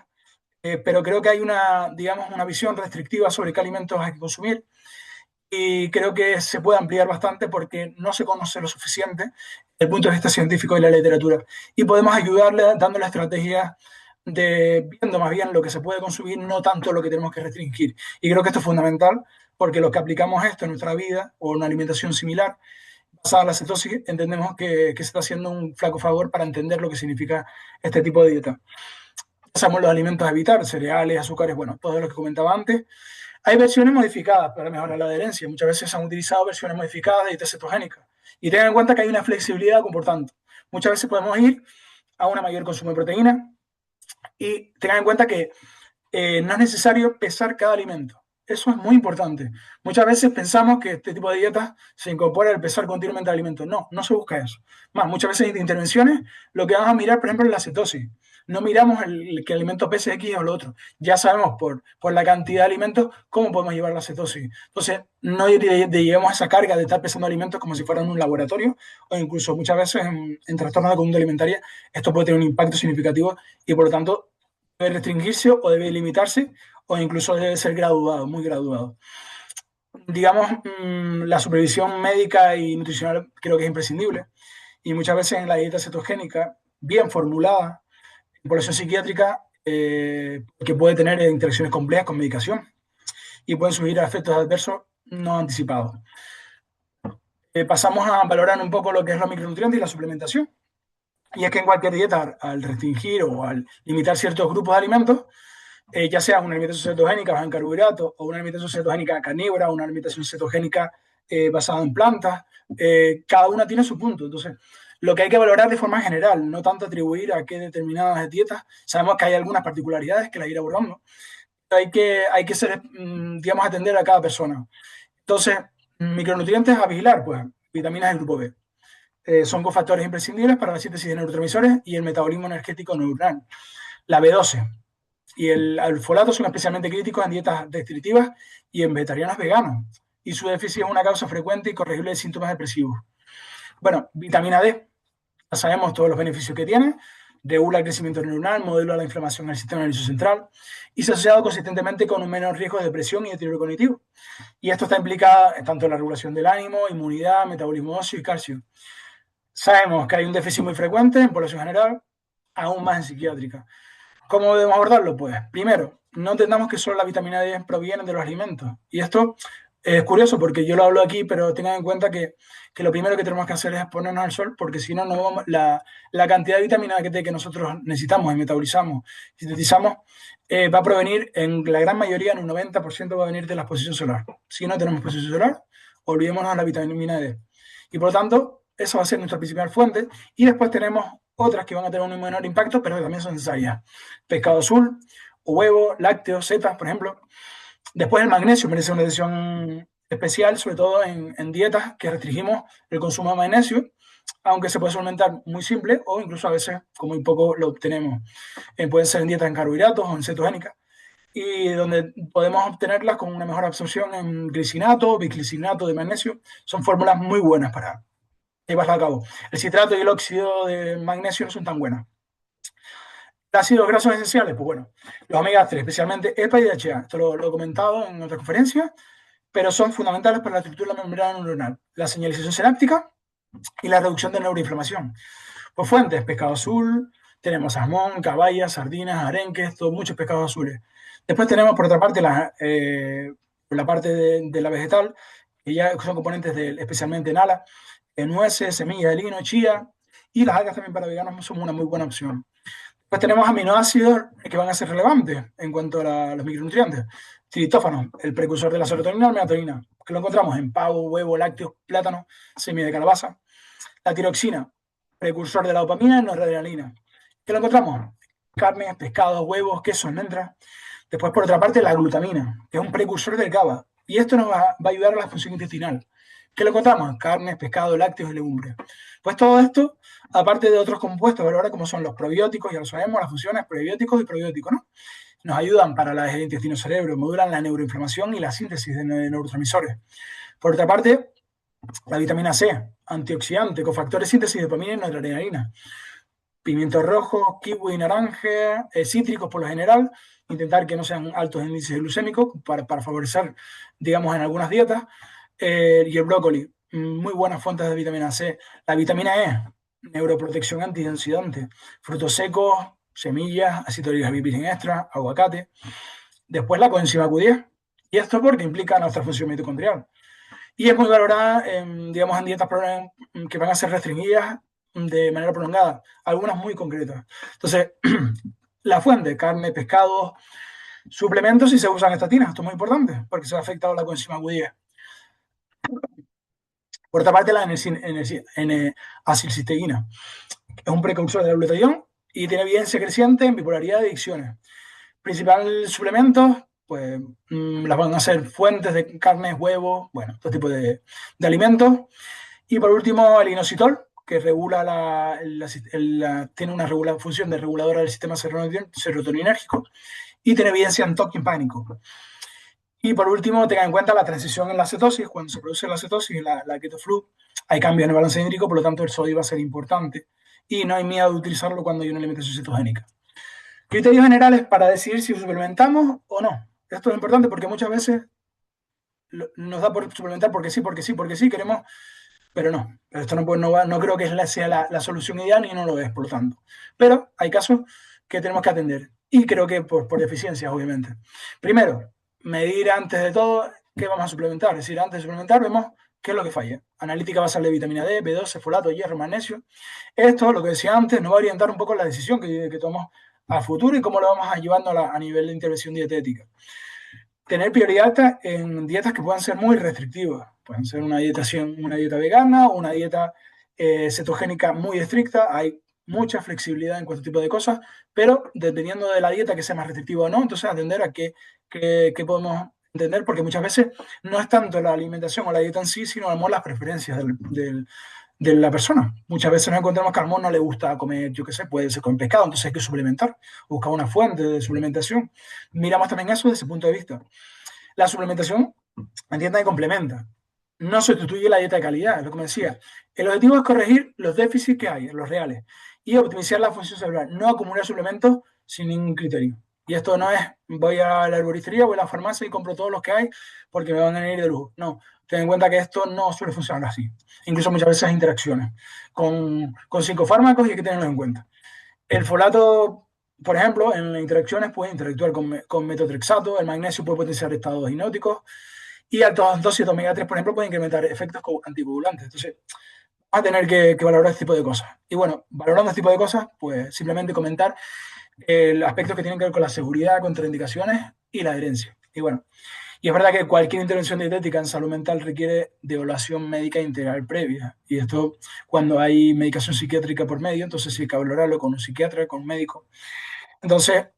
pero creo que hay una, digamos, una visión restrictiva sobre qué alimentos hay que consumir y creo que se puede ampliar bastante porque no se conoce lo suficiente desde el punto de vista científico y la literatura. Y podemos ayudarle dándole estrategias de viendo más bien lo que se puede consumir, no tanto lo que tenemos que restringir. Y creo que esto es fundamental porque los que aplicamos esto en nuestra vida o una alimentación similar basada en la cetosis, entendemos que se está haciendo un flaco favor para entender lo que significa este tipo de dieta. Pasamos los alimentos a evitar, cereales, azúcares, bueno, todo lo que comentaba antes. Hay versiones modificadas para mejorar la adherencia. Muchas veces se han utilizado versiones modificadas de dieta cetogénica. Y tengan en cuenta que hay una flexibilidad por tanto. Muchas veces podemos ir a un mayor consumo de proteína y tengan en cuenta que no es necesario pesar cada alimento. Eso es muy importante. Muchas veces pensamos que este tipo de dietas se incorpora el pesar continuamente el alimento. No, no se busca eso. Más, muchas veces en intervenciones lo que vamos a mirar, por ejemplo, es la cetosis. No miramos que el alimento pese X o lo otro. Ya sabemos por la cantidad de alimentos cómo podemos llevar la cetosis. Entonces, no llevemos esa carga de estar pesando alimentos como si fueran un laboratorio o incluso muchas veces en trastornos de conducta alimentaria esto puede tener un impacto significativo y por lo tanto debe restringirse o debe limitarse o incluso debe ser graduado, muy graduado. Digamos, la supervisión médica y nutricional creo que es imprescindible y muchas veces en la dieta cetogénica, bien formulada, en población psiquiátrica, que puede tener interacciones complejas con medicación y pueden subir a efectos adversos no anticipados. Pasamos a valorar un poco lo que es los micronutrientes y la suplementación. Y es que en cualquier dieta, al restringir o al limitar ciertos grupos de alimentos, ya sea una alimentación cetogénica basada en carbohidratos o una alimentación cetogénica carnívora o una alimentación cetogénica basada en plantas, cada una tiene su punto. Entonces, lo que hay que valorar de forma general, no tanto atribuir a qué determinadas dietas. Sabemos que hay algunas particularidades que las iré abordando. Hay que ser, digamos, atender a cada persona. Entonces, micronutrientes a vigilar, pues vitaminas del grupo B. Son cofactores imprescindibles para la síntesis de neurotransmisores y el metabolismo energético neuronal. La B12 y el folato son especialmente críticos en dietas restrictivas y en vegetarianos veganos. Y su déficit es una causa frecuente y corregible de síntomas depresivos. Bueno, vitamina D, ya sabemos todos los beneficios que tiene. Regula el crecimiento neuronal, modula la inflamación en el sistema nervioso central y se ha asociado consistentemente con un menor riesgo de depresión y deterioro cognitivo. Y esto está implicado tanto en la regulación del ánimo, inmunidad, metabolismo óseo y calcio. Sabemos que hay un déficit muy frecuente en población general, aún más en psiquiátrica. ¿Cómo debemos abordarlo? Pues, primero, no entendamos que solo la vitamina D proviene de los alimentos. Y esto es curioso porque yo lo hablo aquí, pero tengan en cuenta que lo primero que tenemos que hacer es exponernos al sol, porque si no, la cantidad de vitamina D que nosotros necesitamos y metabolizamos, sintetizamos, va a provenir en la gran mayoría, en un 90% va a venir de la exposición solar. Si no tenemos exposición solar, olvidémonos de la vitamina D. Y por lo tanto, esa va a ser nuestra principal fuente. Y después tenemos otras que van a tener un menor impacto, pero que también son necesarias. Pescado azul, huevo, lácteos, setas, por ejemplo. Después el magnesio merece una atención especial, sobre todo en dietas que restringimos el consumo de magnesio, aunque se puede suplementar muy simple o incluso a veces con muy poco lo obtenemos. Pueden ser en dietas en carbohidratos o en cetogénicas y donde podemos obtenerlas con una mejor absorción en glicinato, biglicinato de magnesio. Son fórmulas muy buenas para llevarla a cabo. El citrato y el óxido de magnesio no son tan buenas. Ácidos grasos esenciales, pues bueno, los omega 3, especialmente EPA y DHA. Esto lo he comentado en otras conferencias, pero son fundamentales para la estructura de la membrana neuronal, la señalización sináptica y la reducción de neuroinflamación. Pues fuentes, pescado azul, tenemos salmón, caballa, sardinas, arenques, muchos pescados azules. Después tenemos, por otra parte, la parte de la vegetal, que ya son componentes especialmente en ala, nueces, semillas de lino, chía, y las algas también para veganos son una muy buena opción. Pues tenemos aminoácidos que van a ser relevantes en cuanto a los micronutrientes. Triptófano, el precursor de la serotonina y la melatonina, que lo encontramos en pavo, huevo, lácteos, plátano, semilla de calabaza. La tiroxina, precursor de la dopamina y noradrenalina, que lo encontramos carne, pescados, huevos, quesos, almendras. Después, por otra parte, la glutamina, que es un precursor del GABA. Y esto nos va a ayudar a la función intestinal. ¿Qué lo encontramos? Carnes, pescados, lácteos y legumbres. Pues todo esto, aparte de otros compuestos, ahora como son los probióticos, ya lo sabemos, las funciones prebióticos y probióticos, ¿no? Nos ayudan para la intestino-cerebro, modulan la neuroinflamación y la síntesis de neurotransmisores. Por otra parte, la vitamina C, antioxidante, cofactor de síntesis de dopamina y noradrenalina. Pimientos rojos, kiwi, naranja, cítricos por lo general, intentar que no sean altos en índices glucémicos para favorecer, digamos, en algunas dietas. Y el brócoli, muy buenas fuentes de vitamina C. La vitamina E, neuroprotección antioxidante. Frutos secos, semillas, ácido virgen extra, aguacate. Después la coenzima Q10. Y esto porque implica nuestra función mitocondrial. Y es muy valorada, digamos, en dietas que van a ser restringidas de manera prolongada, algunas muy concretas. Entonces, la fuente, carne, pescado, suplementos y se usan estatinas. Esto es muy importante porque se ha afectado la coenzima Q10. Por otra parte, la N-acilcisteína es un precursor de la glutatión y tiene evidencia creciente en bipolaridad y adicciones. Principal suplementos, pues las van a ser fuentes de carnes, huevos, bueno, todo tipo de alimentos. Y por último, el inositol, que regula tiene una función de reguladora del sistema serotoninérgico y tiene evidencia en TOC y en pánico. Y por último, tengan en cuenta la transición en la cetosis. Cuando se produce la cetosis, la keto flu, hay cambios en el balance hídrico, por lo tanto el sodio va a ser importante. Y no hay miedo de utilizarlo cuando hay una alimentación cetogénica. Criterios generales para decidir si suplementamos o no. Esto es importante porque muchas veces nos da por suplementar porque sí, porque sí, porque sí, queremos, pero no. Esto no creo que sea la solución ideal y no lo es, por lo tanto. Pero hay casos que tenemos que atender y creo que por deficiencias, obviamente. Primero, medir antes de todo qué vamos a suplementar. Es decir, antes de suplementar vemos qué es lo que falla. Analítica basal de vitamina D, B12, folato, hierro, magnesio. Esto, lo que decía antes, nos va a orientar un poco la decisión que tomamos a futuro y cómo lo vamos a llevando a nivel de intervención dietética. Tener prioridad en dietas que puedan ser muy restrictivas. Pueden ser una dieta vegana o una dieta cetogénica muy estricta. Hay mucha flexibilidad en cualquier tipo de cosas, pero dependiendo de la dieta que sea más restrictiva o no, entonces atender a qué podemos entender, porque muchas veces no es tanto la alimentación o la dieta en sí, sino a lo mejor las preferencias de la persona. Muchas veces nos encontramos que al no le gusta comer, yo qué sé, puede ser con pescado, entonces hay que suplementar, buscar una fuente de suplementación. Miramos también eso desde ese punto de vista. La suplementación, entienda que complementa. No sustituye la dieta de calidad, es lo que me decía. El objetivo es corregir los déficits que hay, los reales, y optimizar la función celular, no acumular suplementos sin ningún criterio. Y esto no es, voy a la arboristería, voy a la farmacia y compro todos los que hay porque me van a ir de lujo. No, ten en cuenta que esto no suele funcionar así. Incluso muchas veces hay interacciones con psicofármacos y hay que tenerlo en cuenta. El folato, por ejemplo, en las interacciones puede interactuar con metotrexato, el magnesio puede potenciar estados hipnóticos y altas dosis de omega 3, por ejemplo, pueden incrementar efectos anticoagulantes. Entonces, vamos a tener que valorar este tipo de cosas. Y bueno, valorando este tipo de cosas, pues simplemente comentar aspectos que tienen que ver con la seguridad, contraindicaciones y la adherencia. Y bueno, y es verdad que cualquier intervención dietética en salud mental requiere de evaluación médica integral previa. Y esto cuando hay medicación psiquiátrica por medio, entonces sí hay que valorarlo con un psiquiatra, con un médico. Entonces,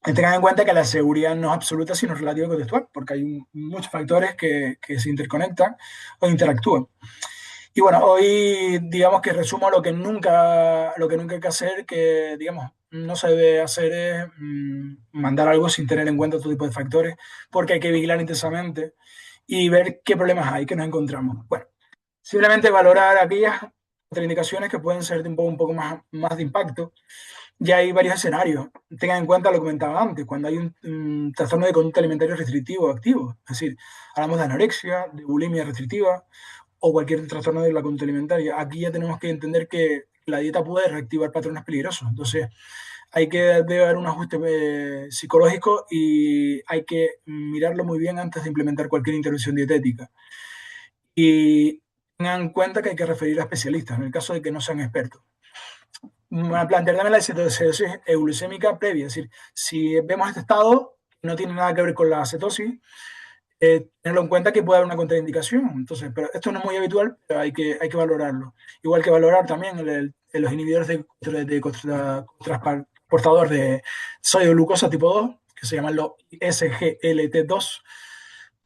tengan en cuenta que la seguridad no es absoluta, sino relativa y contextual, porque hay muchos factores que se interconectan o interactúan. Y bueno, hoy digamos que resumo lo que nunca hay que hacer, que digamos no se debe hacer es mandar algo sin tener en cuenta todo tipo de factores, porque hay que vigilar intensamente y ver qué problemas hay que nos encontramos. Bueno, simplemente valorar aquellas contraindicaciones que pueden ser de un poco más de impacto. Ya hay varios escenarios. Tengan en cuenta lo que comentaba antes, cuando hay un trastorno de conducta alimentaria restrictivo o activo. Es decir, hablamos de anorexia, de bulimia restrictiva, o cualquier trastorno de la conducta alimentaria. Aquí ya tenemos que entender que la dieta puede reactivar patrones peligrosos. Entonces, debe haber un ajuste psicológico y hay que mirarlo muy bien antes de implementar cualquier intervención dietética. Y tengan en cuenta que hay que referir a especialistas en el caso de que no sean expertos. plantear también la cetosis euglucémica previa. Es decir, si vemos este estado, no tiene nada que ver con la cetosis, tenerlo en cuenta que puede haber una contraindicación. Entonces, pero esto no es muy habitual, pero hay que valorarlo. Igual que valorar también los inhibidores de transportador de sodio glucosa tipo 2, que se llaman los SGLT2,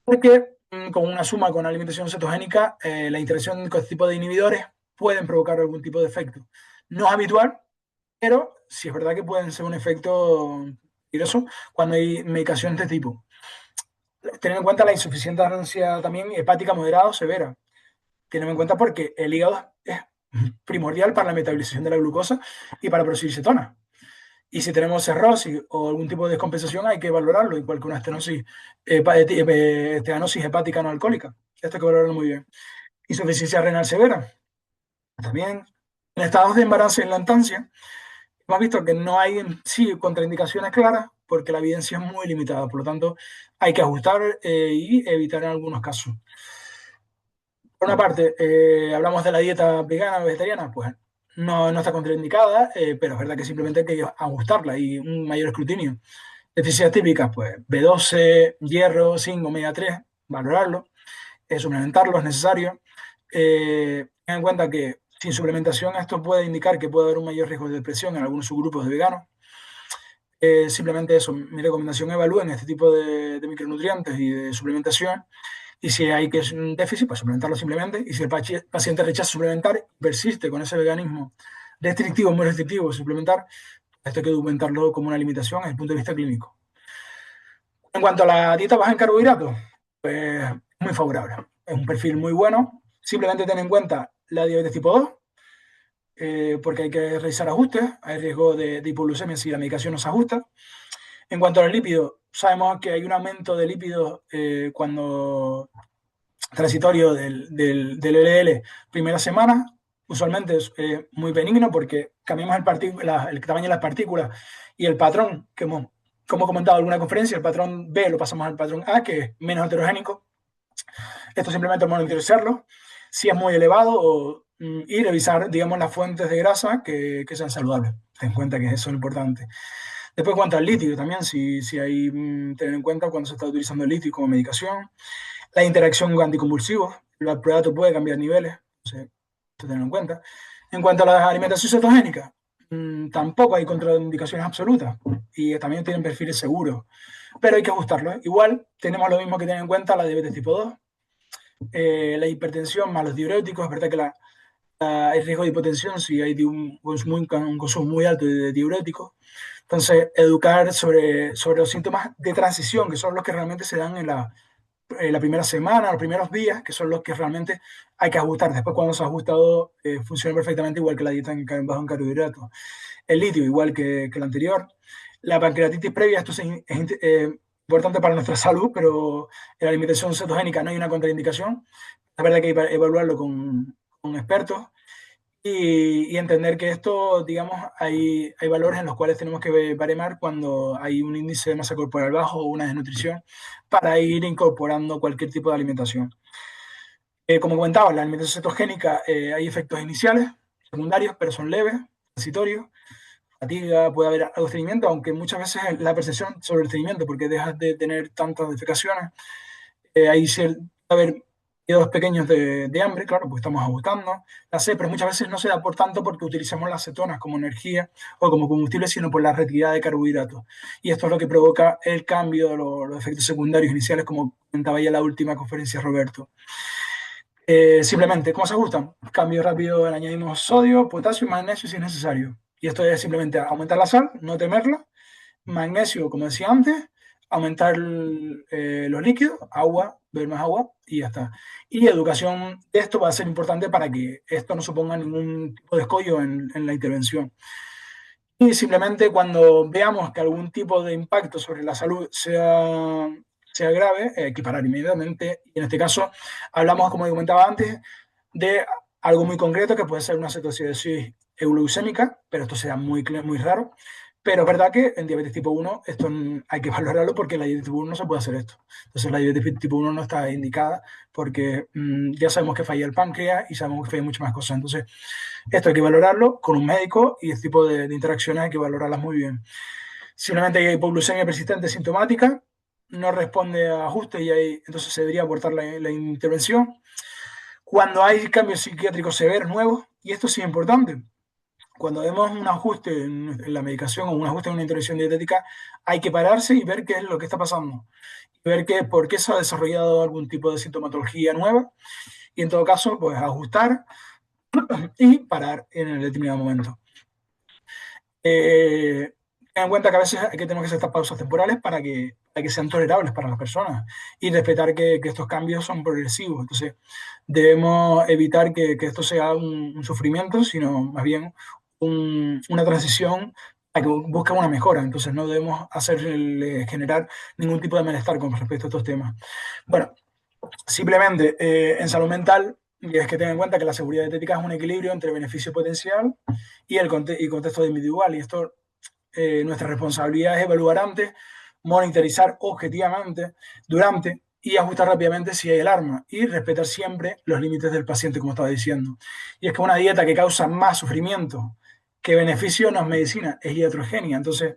porque con una suma con alimentación cetogénica, la interacción con este tipo de inhibidores pueden provocar algún tipo de efecto. No es habitual, pero sí es verdad que pueden ser un efecto peligroso cuando hay medicación de este tipo. Tener en cuenta la insuficiencia también hepática moderada o severa. Tener en cuenta porque el hígado es primordial para la metabolización de la glucosa y para producir cetona. Y si tenemos cirrosis o algún tipo de descompensación, hay que valorarlo, igual que una estenosis hepática no alcohólica. Esto hay que valorarlo muy bien. Insuficiencia renal severa. También en estados de embarazo y lactancia, hemos visto que no hay en sí contraindicaciones claras porque la evidencia es muy limitada. Por lo tanto, hay que ajustar y evitar en algunos casos. Por una parte, hablamos de la dieta vegana o vegetariana, pues no está contraindicada, pero es verdad que simplemente hay que ajustarla y un mayor escrutinio. Deficiencias típicas, pues B12, hierro, zinc, omega 3, valorarlo, suplementarlo es necesario. Ten en cuenta que sin suplementación esto puede indicar que puede haber un mayor riesgo de depresión en algunos subgrupos de veganos. Simplemente eso, mi recomendación, evalúen este tipo de micronutrientes y de suplementación, y si hay que es un déficit, pues suplementarlo simplemente, y si el paciente rechaza suplementar, persiste con ese veganismo restrictivo, muy restrictivo, suplementar, esto hay que documentarlo como una limitación desde el punto de vista clínico. En cuanto a la dieta baja en carbohidratos, pues muy favorable. Es un perfil muy bueno. Simplemente ten en cuenta la diabetes tipo 2, porque hay que realizar ajustes. Hay riesgo de hipoglucemia si la medicación no se ajusta. En cuanto a los lípidos, sabemos que hay un aumento de lípidos cuando transitorio del LDL primera semana. Usualmente es muy benigno porque cambiamos el tamaño de las partículas y el patrón, como he comentado en alguna conferencia, el patrón B lo pasamos al patrón A, que es menos heterogénico. Esto simplemente monitorizarlo. Si es muy elevado, y revisar, digamos, las fuentes de grasa que sean saludables. Ten en cuenta que eso es importante. Después, en cuanto al litio, también, si hay tener en cuenta cuando se está utilizando el litio como medicación. La interacción con anticonvulsivos, el valproato puede cambiar niveles, entonces, esto tenerlo en cuenta. En cuanto a la alimentación cetogénica, tampoco hay contraindicaciones absolutas y también tienen perfiles seguros, pero hay que ajustarlo. Igual tenemos lo mismo que tener en cuenta la diabetes tipo 2, la hipertensión más los diuréticos. Es verdad que hay riesgo de hipotensión si hay un consumo muy alto de diuréticos. Entonces, educar sobre los síntomas de transición, que son los que realmente se dan en la primera semana, los primeros días, que son los que realmente hay que ajustar. Después, cuando se ha ajustado, funciona perfectamente, igual que la dieta bajo en carbohidratos. El litio, igual que el anterior. La pancreatitis previa, esto es importante para nuestra salud, pero en la alimentación cetogénica no hay una contraindicación. Es verdad que hay que evaluarlo con expertos y entender que esto, digamos, hay valores en los cuales tenemos que baremar cuando hay un índice de masa corporal bajo o una desnutrición para ir incorporando cualquier tipo de alimentación. Como comentaba, la alimentación cetogénica, hay efectos iniciales, secundarios, pero son leves, transitorios. Fatiga, puede haber algo de estreñimiento, aunque muchas veces la percepción sobre el estreñimiento, porque dejas de tener tantas defecaciones, hay cierto, haber periodos pequeños de hambre, claro, pues estamos ajustando la sed, pero muchas veces no se da por tanto porque utilizamos las cetonas como energía o como combustible, sino por la retirada de carbohidratos. Y esto es lo que provoca el cambio de los efectos secundarios iniciales, como comentaba ya en la última conferencia Roberto. Simplemente, ¿cómo se ajustan? Cambio rápido, le añadimos sodio, potasio y magnesio si es necesario. Y esto es simplemente aumentar la sal, no temerla. Magnesio, como decía antes, aumentar los líquidos, agua, beber más agua y ya está. Y educación de esto va a ser importante para que esto no suponga ningún tipo de escollo en la intervención. Y simplemente cuando veamos que algún tipo de impacto sobre la salud sea grave, hay que parar inmediatamente. Y en este caso hablamos, como comentaba antes, de algo muy concreto que puede ser una cetoacidosis euglucémica, pero esto será muy raro. Pero es verdad que en diabetes tipo 1 esto hay que valorarlo porque en la diabetes tipo 1 no se puede hacer esto. Entonces la diabetes tipo 1 no está indicada porque ya sabemos que falla el páncreas y sabemos que falla muchas más cosas. Entonces esto hay que valorarlo con un médico y este tipo de interacciones hay que valorarlas muy bien. Simplemente hay hipoglucemia persistente sintomática, no responde a ajuste y entonces se debería abortar la intervención. Cuando hay cambios psiquiátricos severos nuevos, y esto sí es importante, cuando vemos un ajuste en la medicación o un ajuste en una intervención dietética, hay que pararse y ver qué es lo que está pasando. Ver por qué se ha desarrollado algún tipo de sintomatología nueva y en todo caso, pues ajustar y parar en el determinado momento. Ten en cuenta que a veces hay que tener que hacer estas pausas temporales para que sean tolerables para las personas y respetar que estos cambios son progresivos. Entonces, debemos evitar que esto sea un sufrimiento, sino más bien una transición a que busque una mejora. Entonces, no debemos hacerle generar ningún tipo de malestar con respecto a estos temas. Bueno, simplemente en salud mental, y es que ten en cuenta que la seguridad dietética es un equilibrio entre beneficio potencial y el contexto individual. Y esto, nuestra responsabilidad es evaluar antes, monitorizar objetivamente durante y ajustar rápidamente si hay alarma y respetar siempre los límites del paciente, como estaba diciendo. Y es que una dieta que causa más sufrimiento que beneficio no es medicina, es iatrogenia. Entonces,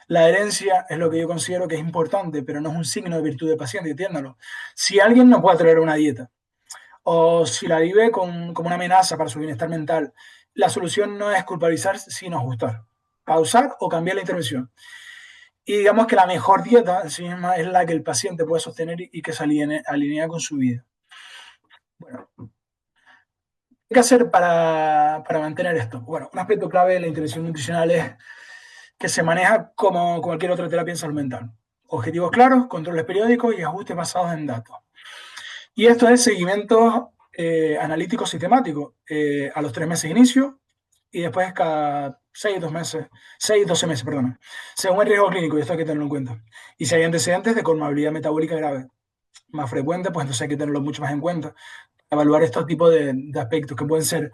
la adherencia es lo que yo considero que es importante, pero no es un signo de virtud del paciente, entiéndalo. Si alguien no puede tolerar una dieta o si la vive como una amenaza para su bienestar mental, la solución no es culpabilizar, sino ajustar, pausar o cambiar la intervención. Y digamos que la mejor dieta en sí misma es la que el paciente puede sostener y que se alinea con su vida. Bueno, ¿qué hacer para mantener esto? Bueno, un aspecto clave de la intervención nutricional es que se maneja como cualquier otra terapia en salud mental. Objetivos claros, controles periódicos y ajustes basados en datos. Y esto es seguimiento analítico sistemático a los 3 meses de inicio y después cada 6, 2 meses, 6, 12 meses, perdón, según el riesgo clínico, y esto hay que tenerlo en cuenta. Y si hay antecedentes de comorbilidad metabólica grave más frecuente, pues entonces hay que tenerlo mucho más en cuenta. Evaluar estos tipos de aspectos que pueden ser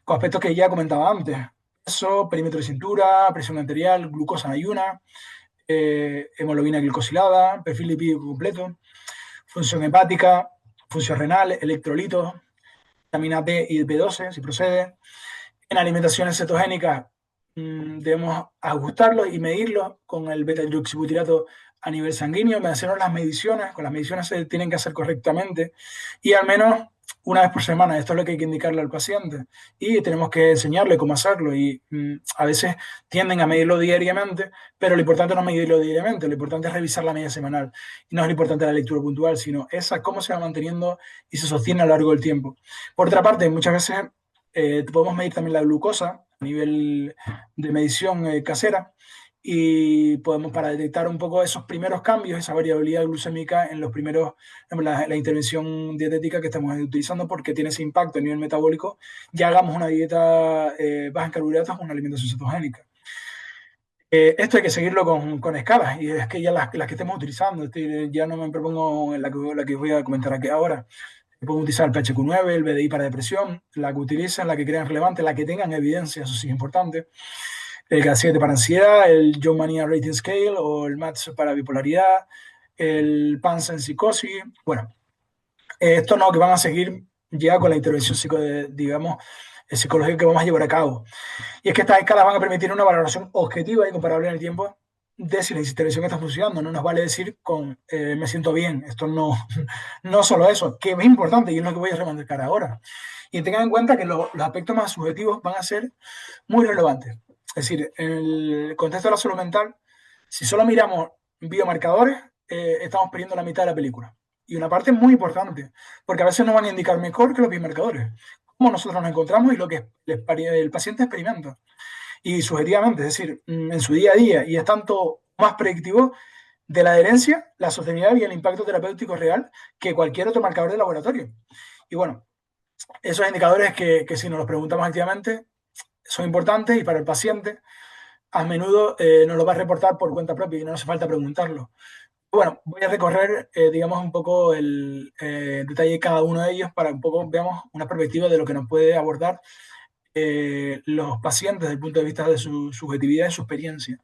con aspectos que ya comentaba antes: peso, perímetro de cintura, presión arterial, glucosa en ayuna, hemoglobina glicosilada, perfil lipídico completo, función hepática, función renal, electrolitos, vitamina D y B12, si procede. En alimentaciones cetogénicas debemos ajustarlos y medirlos con el beta-hidroxibutirato a nivel sanguíneo, hacernos las mediciones, con las mediciones se tienen que hacer correctamente y al menos una vez por semana. Esto es lo que hay que indicarle al paciente y tenemos que enseñarle cómo hacerlo y a veces tienden a medirlo diariamente, pero lo importante no es medirlo diariamente, lo importante es revisar la media semanal y no es lo importante la lectura puntual, sino esa cómo se va manteniendo y se sostiene a lo largo del tiempo. Por otra parte, muchas veces podemos medir también la glucosa a nivel de medición casera y podemos para detectar un poco esos primeros cambios, esa variabilidad glucémica en los primeros, en la intervención dietética que estamos utilizando porque tiene ese impacto a nivel metabólico. Ya hagamos una dieta baja en carbohidratos o una alimentación cetogénica. Esto hay que seguirlo con escalas y es que ya las que estemos utilizando, ya no me propongo la que voy a comentar aquí ahora. Pueden utilizar el PHQ-9, el BDI para depresión, la que utilicen, la que crean relevante, la que tengan evidencia, eso sí es importante. El GAD-7 para ansiedad, el John Mania Rating Scale o el MATS para bipolaridad, el PANS en psicosis. Bueno, esto no, que van a seguir ya con la intervención digamos, psicológica que vamos a llevar a cabo. Y es que estas escalas van a permitir una valoración objetiva y comparable en el tiempo de si la intervención está funcionando. No nos vale decir me siento bien. Esto no, no solo eso, que es importante y es lo que voy a remarcar ahora. Y tengan en cuenta que los aspectos más subjetivos van a ser muy relevantes. Es decir, en el contexto de la salud mental, si solo miramos biomarcadores, estamos perdiendo la mitad de la película. Y una parte muy importante, porque a veces nos van a indicar mejor que los biomarcadores, cómo nosotros nos encontramos y lo que el paciente experimenta. Y subjetivamente, es decir, en su día a día, y es tanto más predictivo de la adherencia, la sostenibilidad y el impacto terapéutico real que cualquier otro marcador de laboratorio. Y bueno, esos indicadores que si nos los preguntamos activamente son importantes y para el paciente a menudo nos lo va a reportar por cuenta propia y no hace falta preguntarlo. Bueno, voy a recorrer, digamos, un poco el detalle de cada uno de ellos para un poco veamos una perspectiva de lo que nos puede abordar los pacientes desde el punto de vista de su subjetividad y su experiencia.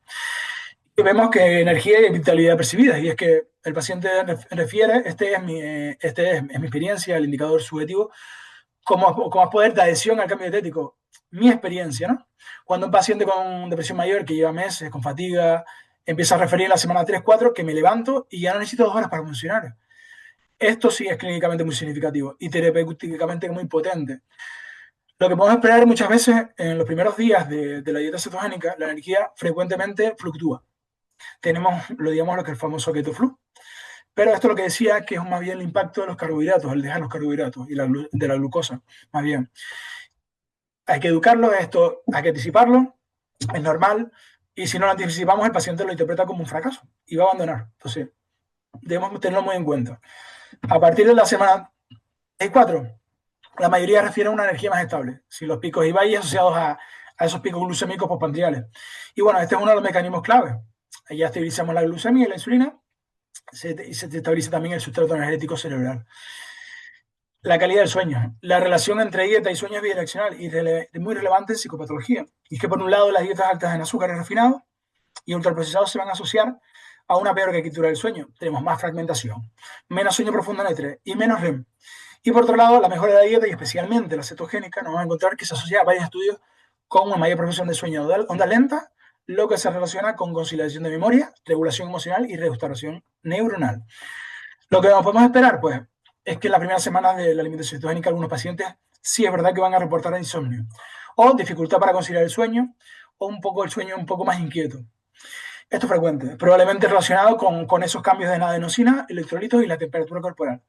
Y vemos que energía y vitalidad percibidas, y es que el paciente refiere, es mi experiencia, el indicador subjetivo, como más poder de adhesión al cambio dietético. Mi experiencia, ¿no? Cuando un paciente con depresión mayor que lleva meses, con fatiga, empieza a referir en la semana 3-4 que me levanto y ya no necesito 2 horas para funcionar. Esto sí es clínicamente muy significativo y terapéuticamente muy potente. Lo que podemos esperar muchas veces en los primeros días de la dieta cetogénica, la energía frecuentemente fluctúa. Tenemos, digamos, lo que es el famoso keto flu. Pero esto lo que decía que es más bien el impacto de los carbohidratos, el dejar los carbohidratos y de la glucosa, más bien. Hay que educarlo, esto hay que anticiparlo, es normal, y si no lo anticipamos, el paciente lo interpreta como un fracaso y va a abandonar. Entonces, debemos tenerlo muy en cuenta. A partir de la semana 4, la mayoría refiere a una energía más estable, sin los picos y valles asociados a esos picos glucémicos postprandiales. Y bueno, este es uno de los mecanismos clave. Ya estabilizamos la glucemia y la insulina, y se estabiliza también el sustrato energético cerebral. La calidad del sueño. La relación entre dieta y sueño es bidireccional y muy relevante en psicopatología. Y es que, por un lado, las dietas altas en azúcares refinados y ultraprocesados se van a asociar a una peor arquitectura del sueño. Tenemos más fragmentación, menos sueño profundo en E3 y menos REM. Y por otro lado, la mejora de la dieta y especialmente la cetogénica, nos vamos a encontrar que se asocia a varios estudios con una mayor profesión de sueño de onda lenta, lo que se relaciona con conciliación de memoria, regulación emocional y restauración neuronal. Lo que nos podemos esperar, pues, es que en las primeras semanas de la alimentación cetogénica algunos pacientes sí es verdad que van a reportar insomnio o dificultad para conciliar el sueño o el sueño un poco más inquieto. Esto es frecuente, probablemente relacionado con esos cambios de adenosina, electrolitos y la temperatura corporal.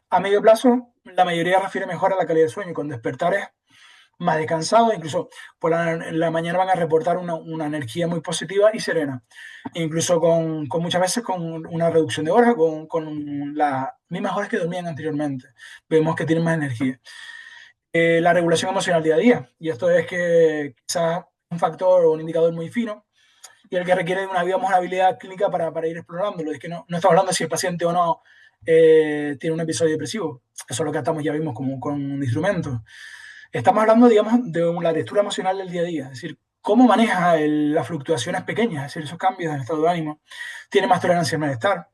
A medio plazo, la mayoría refiere mejor a la calidad del sueño, con despertares más descansados, incluso por la mañana van a reportar una energía muy positiva y serena, incluso con muchas veces con una reducción de horas, con las mismas horas que dormían anteriormente. Vemos que tienen más energía. La regulación emocional día a día, y esto es que quizás un factor o un indicador muy fino y el que requiere una, digamos, una habilidad clínica para ir explorándolo. Es que no estamos hablando de si el paciente o no tiene un episodio depresivo. Eso es lo que estamos, ya vimos, como con un instrumento. Estamos hablando, digamos, de la textura emocional del día a día. Es decir, cómo maneja las fluctuaciones pequeñas, es decir, esos cambios en el estado de ánimo. Tiene más tolerancia al malestar.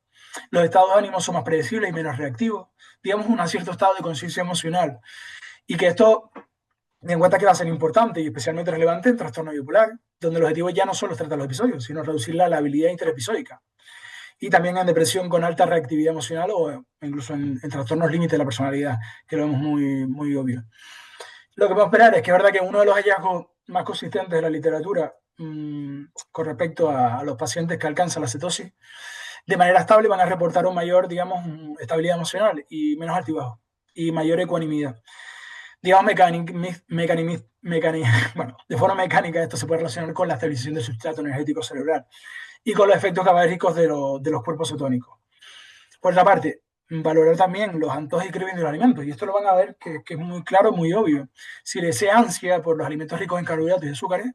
Los estados de ánimo son más predecibles y menos reactivos. Digamos, un cierto estado de conciencia emocional. Y que esto, ten en cuenta que va a ser importante y especialmente relevante en trastorno bipolar, donde el objetivo ya no solo es tratar los episodios, sino reducir la habilidad interepisódica. Y también en depresión con alta reactividad emocional o incluso en trastornos límites de la personalidad, que lo vemos muy, muy obvio. Lo que podemos esperar es que es verdad que uno de los hallazgos más consistentes de la literatura con respecto a los pacientes que alcanzan la cetosis, de manera estable van a reportar un mayor, digamos, estabilidad emocional y menos altibajos y mayor ecuanimidad. Digamos, bueno, de forma mecánica esto se puede relacionar con la estabilización del sustrato energético cerebral y con los efectos GABAérgicos de los cuerpos cetónicos. Por otra parte, valorar también los antojos y cravings de los alimentos, y esto lo van a ver que es muy claro, muy obvio. Si le desea ansia por los alimentos ricos en carbohidratos y azúcares,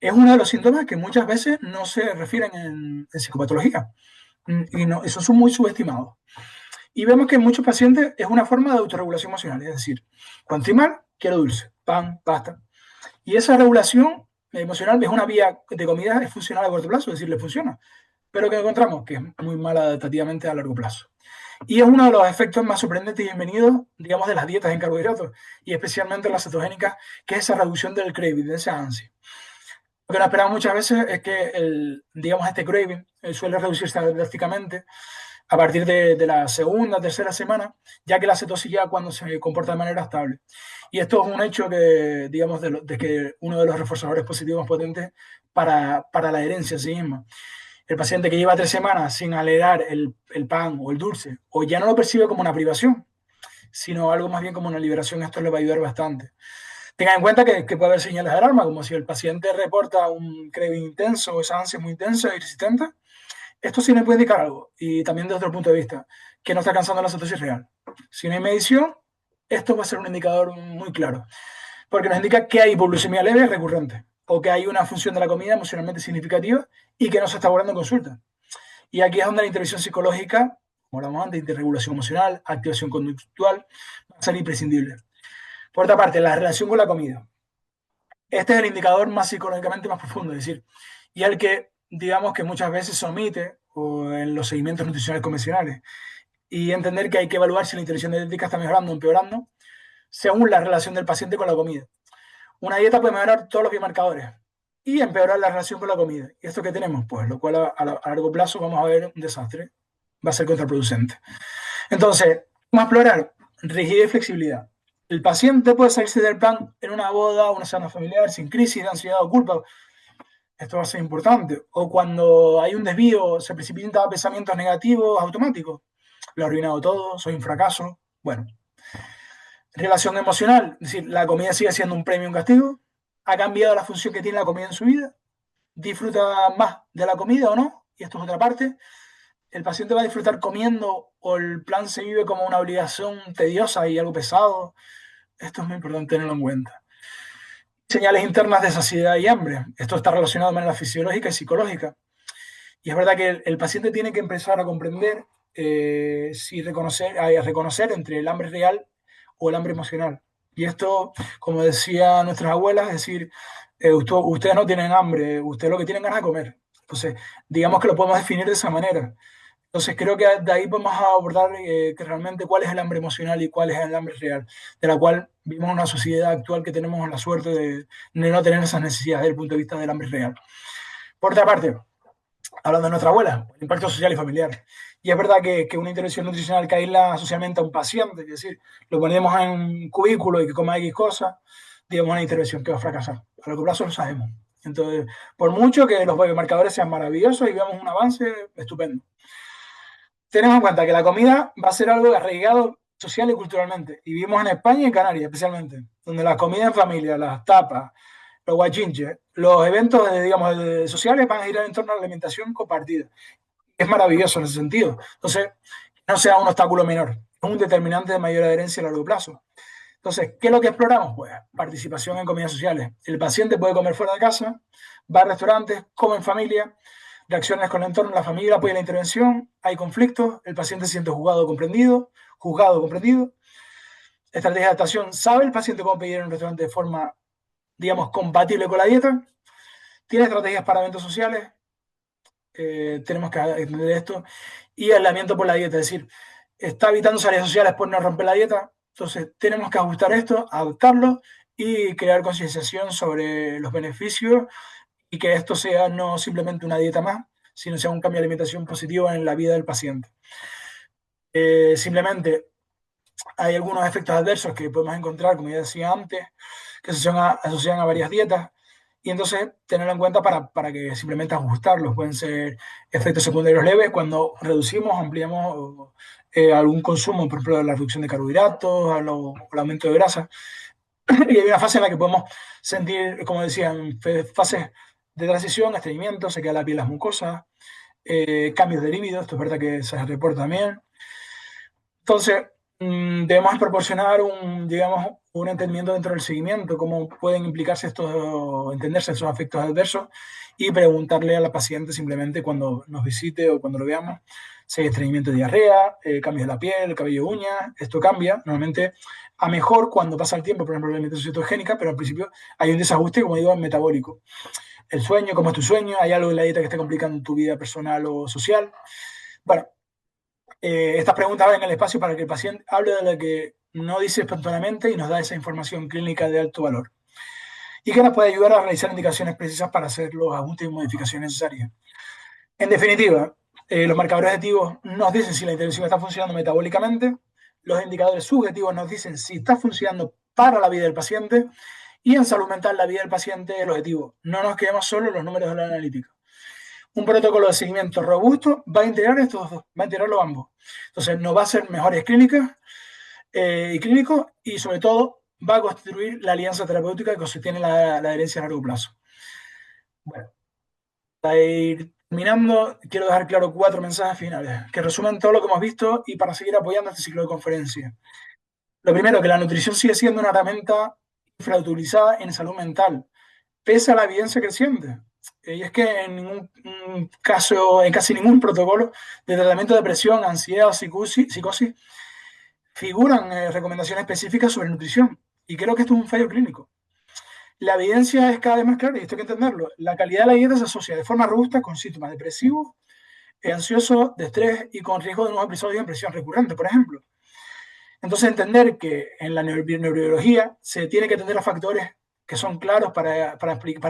es uno de los síntomas que muchas veces no se refieren en psicopatología y esos son muy subestimados. Y vemos que en muchos pacientes es una forma de autorregulación emocional, es decir, cuando estoy mal, quiero dulce, pan, pasta. Y esa regulación emocional es una vía de comida, es funcional a corto plazo, es decir, le funciona, pero que encontramos que es muy mala adaptativamente a largo plazo. Y es uno de los efectos más sorprendentes y bienvenidos, digamos, de las dietas en carbohidratos, y especialmente las cetogénicas, que es esa reducción del craving, de esa ansia. Lo que nos esperamos muchas veces es que, digamos, este craving suele reducirse drásticamente a partir de la segunda, tercera semana, ya que la cetosis ya cuando se comporta de manera estable. Y esto es un hecho que, digamos, de que uno de los reforzadores positivos más potentes para la adherencia a sí misma. El paciente que lleva 3 semanas sin alegrar el pan o el dulce, o ya no lo percibe como una privación, sino algo más bien como una liberación, esto le va a ayudar bastante. Tengan en cuenta que puede haber señales de alarma, como si el paciente reporta un craving intenso o esa ansia muy intensa y resistente. Esto sí nos puede indicar algo, y también desde otro punto de vista, que no está alcanzando la cetosis real. Si no hay medición, esto va a ser un indicador muy claro, porque nos indica que hay hipoglucemia leve recurrente, o que hay una función de la comida emocionalmente significativa y que no se está abordando en consulta. Y aquí es donde la intervención psicológica, como hablamos antes, interregulación emocional, activación conductual, va a ser imprescindible. Por otra parte, la relación con la comida. Este es el indicador más psicológicamente más profundo, es decir, y el que, digamos, que muchas veces se omite o en los seguimientos nutricionales convencionales. Y entender que hay que evaluar si la intervención dietética está mejorando o empeorando según la relación del paciente con la comida. Una dieta puede mejorar todos los biomarcadores y empeorar la relación con la comida. ¿Y esto qué tenemos? Pues lo cual a largo plazo vamos a ver un desastre. Va a ser contraproducente. Entonces, vamos a explorar rigidez y flexibilidad. El paciente puede salirse del plan en una boda, una cena familiar, sin crisis de ansiedad o culpa. Esto va a ser importante. O cuando hay un desvío, se precipitan pensamientos negativos automáticos. Lo he arruinado todo, soy un fracaso. Bueno, relación emocional, es decir, la comida sigue siendo un premio o un castigo. ¿Ha cambiado la función que tiene la comida en su vida? ¿Disfruta más de la comida o no? Y esto es otra parte. ¿El paciente va a disfrutar comiendo o el plan se vive como una obligación tediosa y algo pesado? Esto es muy importante tenerlo en cuenta. Señales internas de saciedad y hambre. Esto está relacionado de manera fisiológica y psicológica. Y es verdad que el paciente tiene que empezar a comprender a reconocer entre el hambre real o el hambre emocional. Y esto, como decían nuestras abuelas, es decir, ustedes no tienen hambre, ustedes lo que tienen ganas de comer. Entonces, digamos que lo podemos definir de esa manera. Entonces, creo que de ahí vamos a abordar que realmente cuál es el hambre emocional y cuál es el hambre real, de la cual vivimos en una sociedad actual que tenemos la suerte de no tener esas necesidades desde el punto de vista del hambre real. Por otra parte, hablando de nuestra abuela, el impacto social y familiar. Y es verdad que una intervención nutricional que aísla socialmente a un paciente, es decir, lo ponemos en un cubículo y que coma X cosas, digamos, una intervención que va a fracasar. A largo plazo lo sabemos. Entonces, por mucho que los biomarcadores sean maravillosos y veamos un avance estupendo. Tenemos en cuenta que la comida va a ser algo arraigado social y culturalmente. Y vivimos en España y en Canarias especialmente, donde la comida en familia, las tapas, los guachinches, los eventos, digamos, sociales van a girar en torno a la alimentación compartida. Es maravilloso en ese sentido. Entonces, no sea un obstáculo menor, es un determinante de mayor adherencia a largo plazo. Entonces, ¿qué es lo que exploramos? Pues participación en comidas sociales. El paciente puede comer fuera de casa, va a restaurantes, come en familia, reacciones con el entorno, la familia apoya la intervención, hay conflictos, el paciente se siente juzgado, comprendido. Estrategia de adaptación, ¿sabe el paciente cómo pedir en un restaurante de forma, digamos, compatible con la dieta? ¿Tiene estrategias para eventos sociales? Tenemos que entender esto. Y aislamiento por la dieta, es decir, está evitando salidas sociales por no romper la dieta. Entonces, tenemos que ajustar esto, adaptarlo y crear concienciación sobre los beneficios y que esto sea no simplemente una dieta más, sino sea un cambio de alimentación positivo en la vida del paciente. Simplemente hay algunos efectos adversos que podemos encontrar, como ya decía antes, que se asocian a varias dietas, y entonces tenerlo en cuenta para que simplemente ajustarlos. Pueden ser efectos secundarios leves cuando reducimos, ampliamos algún consumo, por ejemplo, la reducción de carbohidratos, el aumento de grasa. Y hay una fase en la que podemos sentir, como decía, fases de transición, estreñimiento, se queda la piel las mucosas, cambios de líbido, esto es verdad que se reporta también. Entonces, debemos proporcionar digamos, un entendimiento dentro del seguimiento, cómo pueden implicarse entenderse estos efectos adversos y preguntarle a la paciente simplemente cuando nos visite o cuando lo veamos si hay estreñimiento de diarrea, cambios de la piel, cabello, uñas. Esto cambia normalmente a mejor cuando pasa el tiempo, por ejemplo, la alimentación cetogénica, pero al principio hay un desajuste, como digo, metabólico. El sueño, cómo es tu sueño, hay algo en la dieta que esté complicando tu vida personal o social. Bueno, estas preguntas van en el espacio para que el paciente hable de lo que no dice espontáneamente y nos da esa información clínica de alto valor. Y que nos puede ayudar a realizar indicaciones precisas para hacer los ajustes y modificaciones necesarias. En definitiva, los marcadores objetivos nos dicen si la intervención está funcionando metabólicamente, los indicadores subjetivos nos dicen si está funcionando para la vida del paciente y en salud mental la vida del paciente es el objetivo. No nos quedemos solo en los números de la analítica. Un protocolo de seguimiento robusto va a integrar estos dos, va a integrarlo ambos. Entonces, nos va a hacer mejores clínicas y clínicos y, sobre todo, va a constituir la alianza terapéutica que sostiene la adherencia a largo plazo. Bueno, para ir terminando, quiero dejar claro 4 mensajes finales que resumen todo lo que hemos visto y para seguir apoyando este ciclo de conferencias. Lo primero, que la nutrición sigue siendo una herramienta infrautilizada en salud mental, pese a la evidencia creciente. Y es que en ningún caso, en casi ningún protocolo de tratamiento de depresión, ansiedad o psicosis figuran recomendaciones específicas sobre nutrición. Y creo que esto es un fallo clínico. La evidencia es cada vez más clara y esto hay que entenderlo. La calidad de la dieta se asocia de forma robusta con síntomas depresivos, ansiosos, de estrés y con riesgo de nuevos episodios de depresión recurrente, por ejemplo. Entonces, entender que en la neurobiología se tiene que atender a factores que son claros para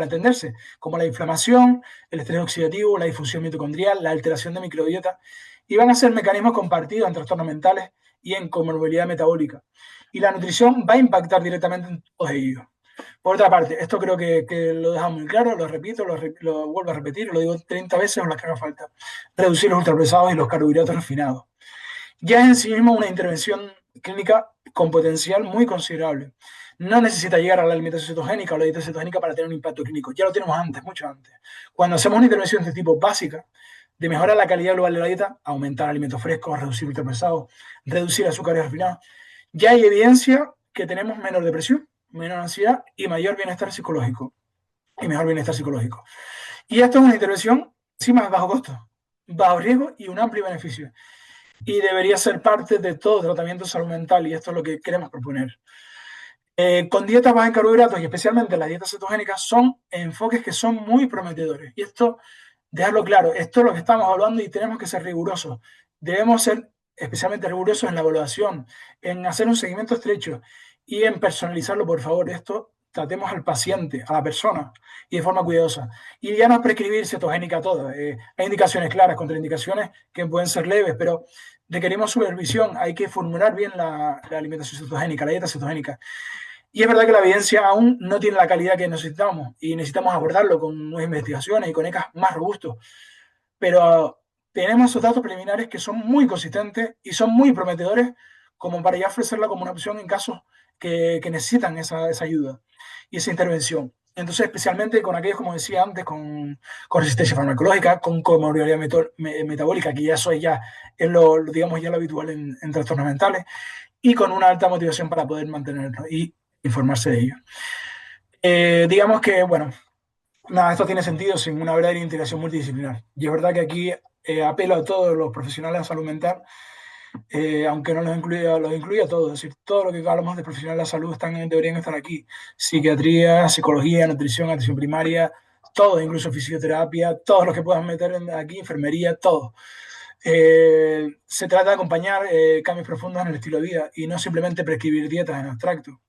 entenderse, como la inflamación, el estrés oxidativo, la difusión mitocondrial, la alteración de microbiota, y van a ser mecanismos compartidos en trastornos mentales y en comorbilidad metabólica. Y la nutrición va a impactar directamente en todos ellos. Por otra parte, esto creo que lo dejamos muy claro, lo repito, lo vuelvo a repetir, lo digo 30 veces o las que haga falta. Reducir los ultraprocesados y los carbohidratos refinados. Ya es en sí mismo una intervención clínica con potencial muy considerable. No necesita llegar a la alimentación cetogénica o la dieta cetogénica para tener un impacto clínico. Ya lo tenemos antes, mucho antes. Cuando hacemos una intervención de este tipo básica, de mejorar la calidad global de la dieta, aumentar alimentos frescos, reducir ultraprocesados, reducir azúcares refinados, ya hay evidencia que tenemos menor depresión, menor ansiedad y mayor bienestar psicológico. Y mejor bienestar psicológico. Y esto es una intervención, encima, de bajo costo, bajo riesgo y un amplio beneficio. Y debería ser parte de todo tratamiento de salud mental, y esto es lo que queremos proponer. Con dietas bajas en carbohidratos y especialmente las dietas cetogénicas son enfoques que son muy prometedores. Y esto, dejarlo claro, esto es lo que estamos hablando y tenemos que ser rigurosos. Debemos ser especialmente rigurosos en la evaluación, en hacer un seguimiento estrecho y en personalizarlo, por favor. Esto tratemos al paciente, a la persona, y de forma cuidadosa. Y ya no prescribir cetogénica toda. Hay indicaciones claras, contraindicaciones que pueden ser leves, pero requerimos supervisión. Hay que formular bien la alimentación cetogénica, la dieta cetogénica. Y es verdad que la evidencia aún no tiene la calidad que necesitamos y necesitamos abordarlo con nuevas investigaciones y con ECAs más robustos. Pero tenemos esos datos preliminares que son muy consistentes y son muy prometedores como para ya ofrecerla como una opción en casos que necesitan esa ayuda y esa intervención. Entonces, especialmente con aquellos, como decía antes, con resistencia farmacológica, con comorbilidad metabólica, que ya eso ya es digamos, ya lo habitual en trastornos mentales, y con una alta motivación para poder mantenerlo y informarse de ello. Digamos que, bueno, nada, esto tiene sentido sin una verdadera integración multidisciplinar. Y es verdad que aquí apelo a todos los profesionales de salud mental, aunque no los incluya a todos. Es decir, todo lo que hablamos de profesionales de la salud deberían estar aquí. Psiquiatría, psicología, nutrición, atención primaria, todo, incluso fisioterapia, todos los que puedan meter aquí, enfermería, todo. Se trata de acompañar cambios profundos en el estilo de vida y no simplemente prescribir dietas en abstracto.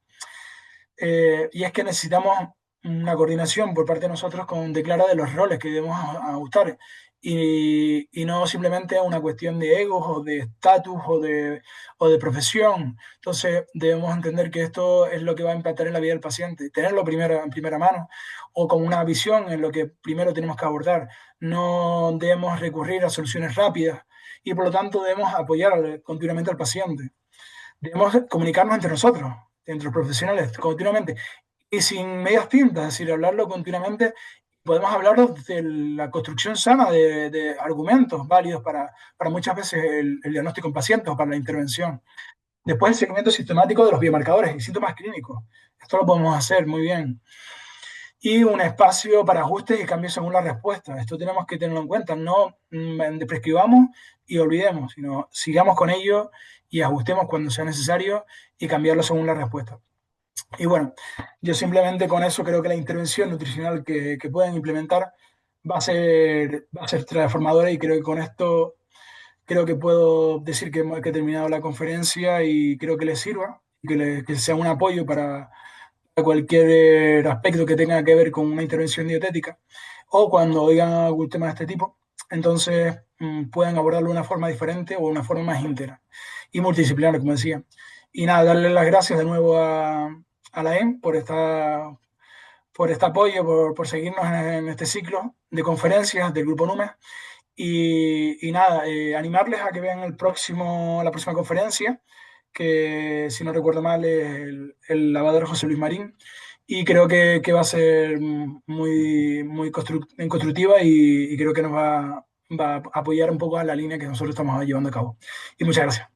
Y es que necesitamos una coordinación por parte de nosotros con declara de los roles que debemos ajustar y no simplemente una cuestión de egos o de estatus o de profesión. Entonces debemos entender que esto es lo que va a impactar en la vida del paciente, tenerlo primero en primera mano o con una visión en lo que primero tenemos que abordar. No debemos recurrir a soluciones rápidas y por lo tanto debemos apoyar continuamente al paciente. Debemos comunicarnos entre nosotros, entre los profesionales, continuamente, y sin medias tintas, es decir, hablarlo continuamente. Podemos hablar de la construcción sana de argumentos válidos para muchas veces el diagnóstico en pacientes o para la intervención. Después, el seguimiento sistemático de los biomarcadores y síntomas clínicos. Esto lo podemos hacer muy bien. Y un espacio para ajustes y cambios según la respuesta. Esto tenemos que tenerlo en cuenta. No prescribamos y olvidemos, sino sigamos con ello y ajustemos cuando sea necesario y cambiarlo según la respuesta. Y bueno, yo simplemente con eso creo que la intervención nutricional que pueden implementar va a ser transformadora y creo que con esto creo que puedo decir que he terminado la conferencia y creo que les sirva y que sea un apoyo para cualquier aspecto que tenga que ver con una intervención dietética o cuando oigan algún tema de este tipo, entonces pueden abordarlo de una forma diferente o de una forma más íntegra y multidisciplinar, como decía. Y nada, darle las gracias de nuevo a la EM por este apoyo, por seguirnos en este ciclo de conferencias del Grupo NUMES. Y nada, animarles a que vean la próxima conferencia, que si no recuerdo mal es el lavador José Luis Marín, y creo que va a ser muy constructiva y creo que nos va a apoyar un poco a la línea que nosotros estamos llevando a cabo. Y muchas gracias.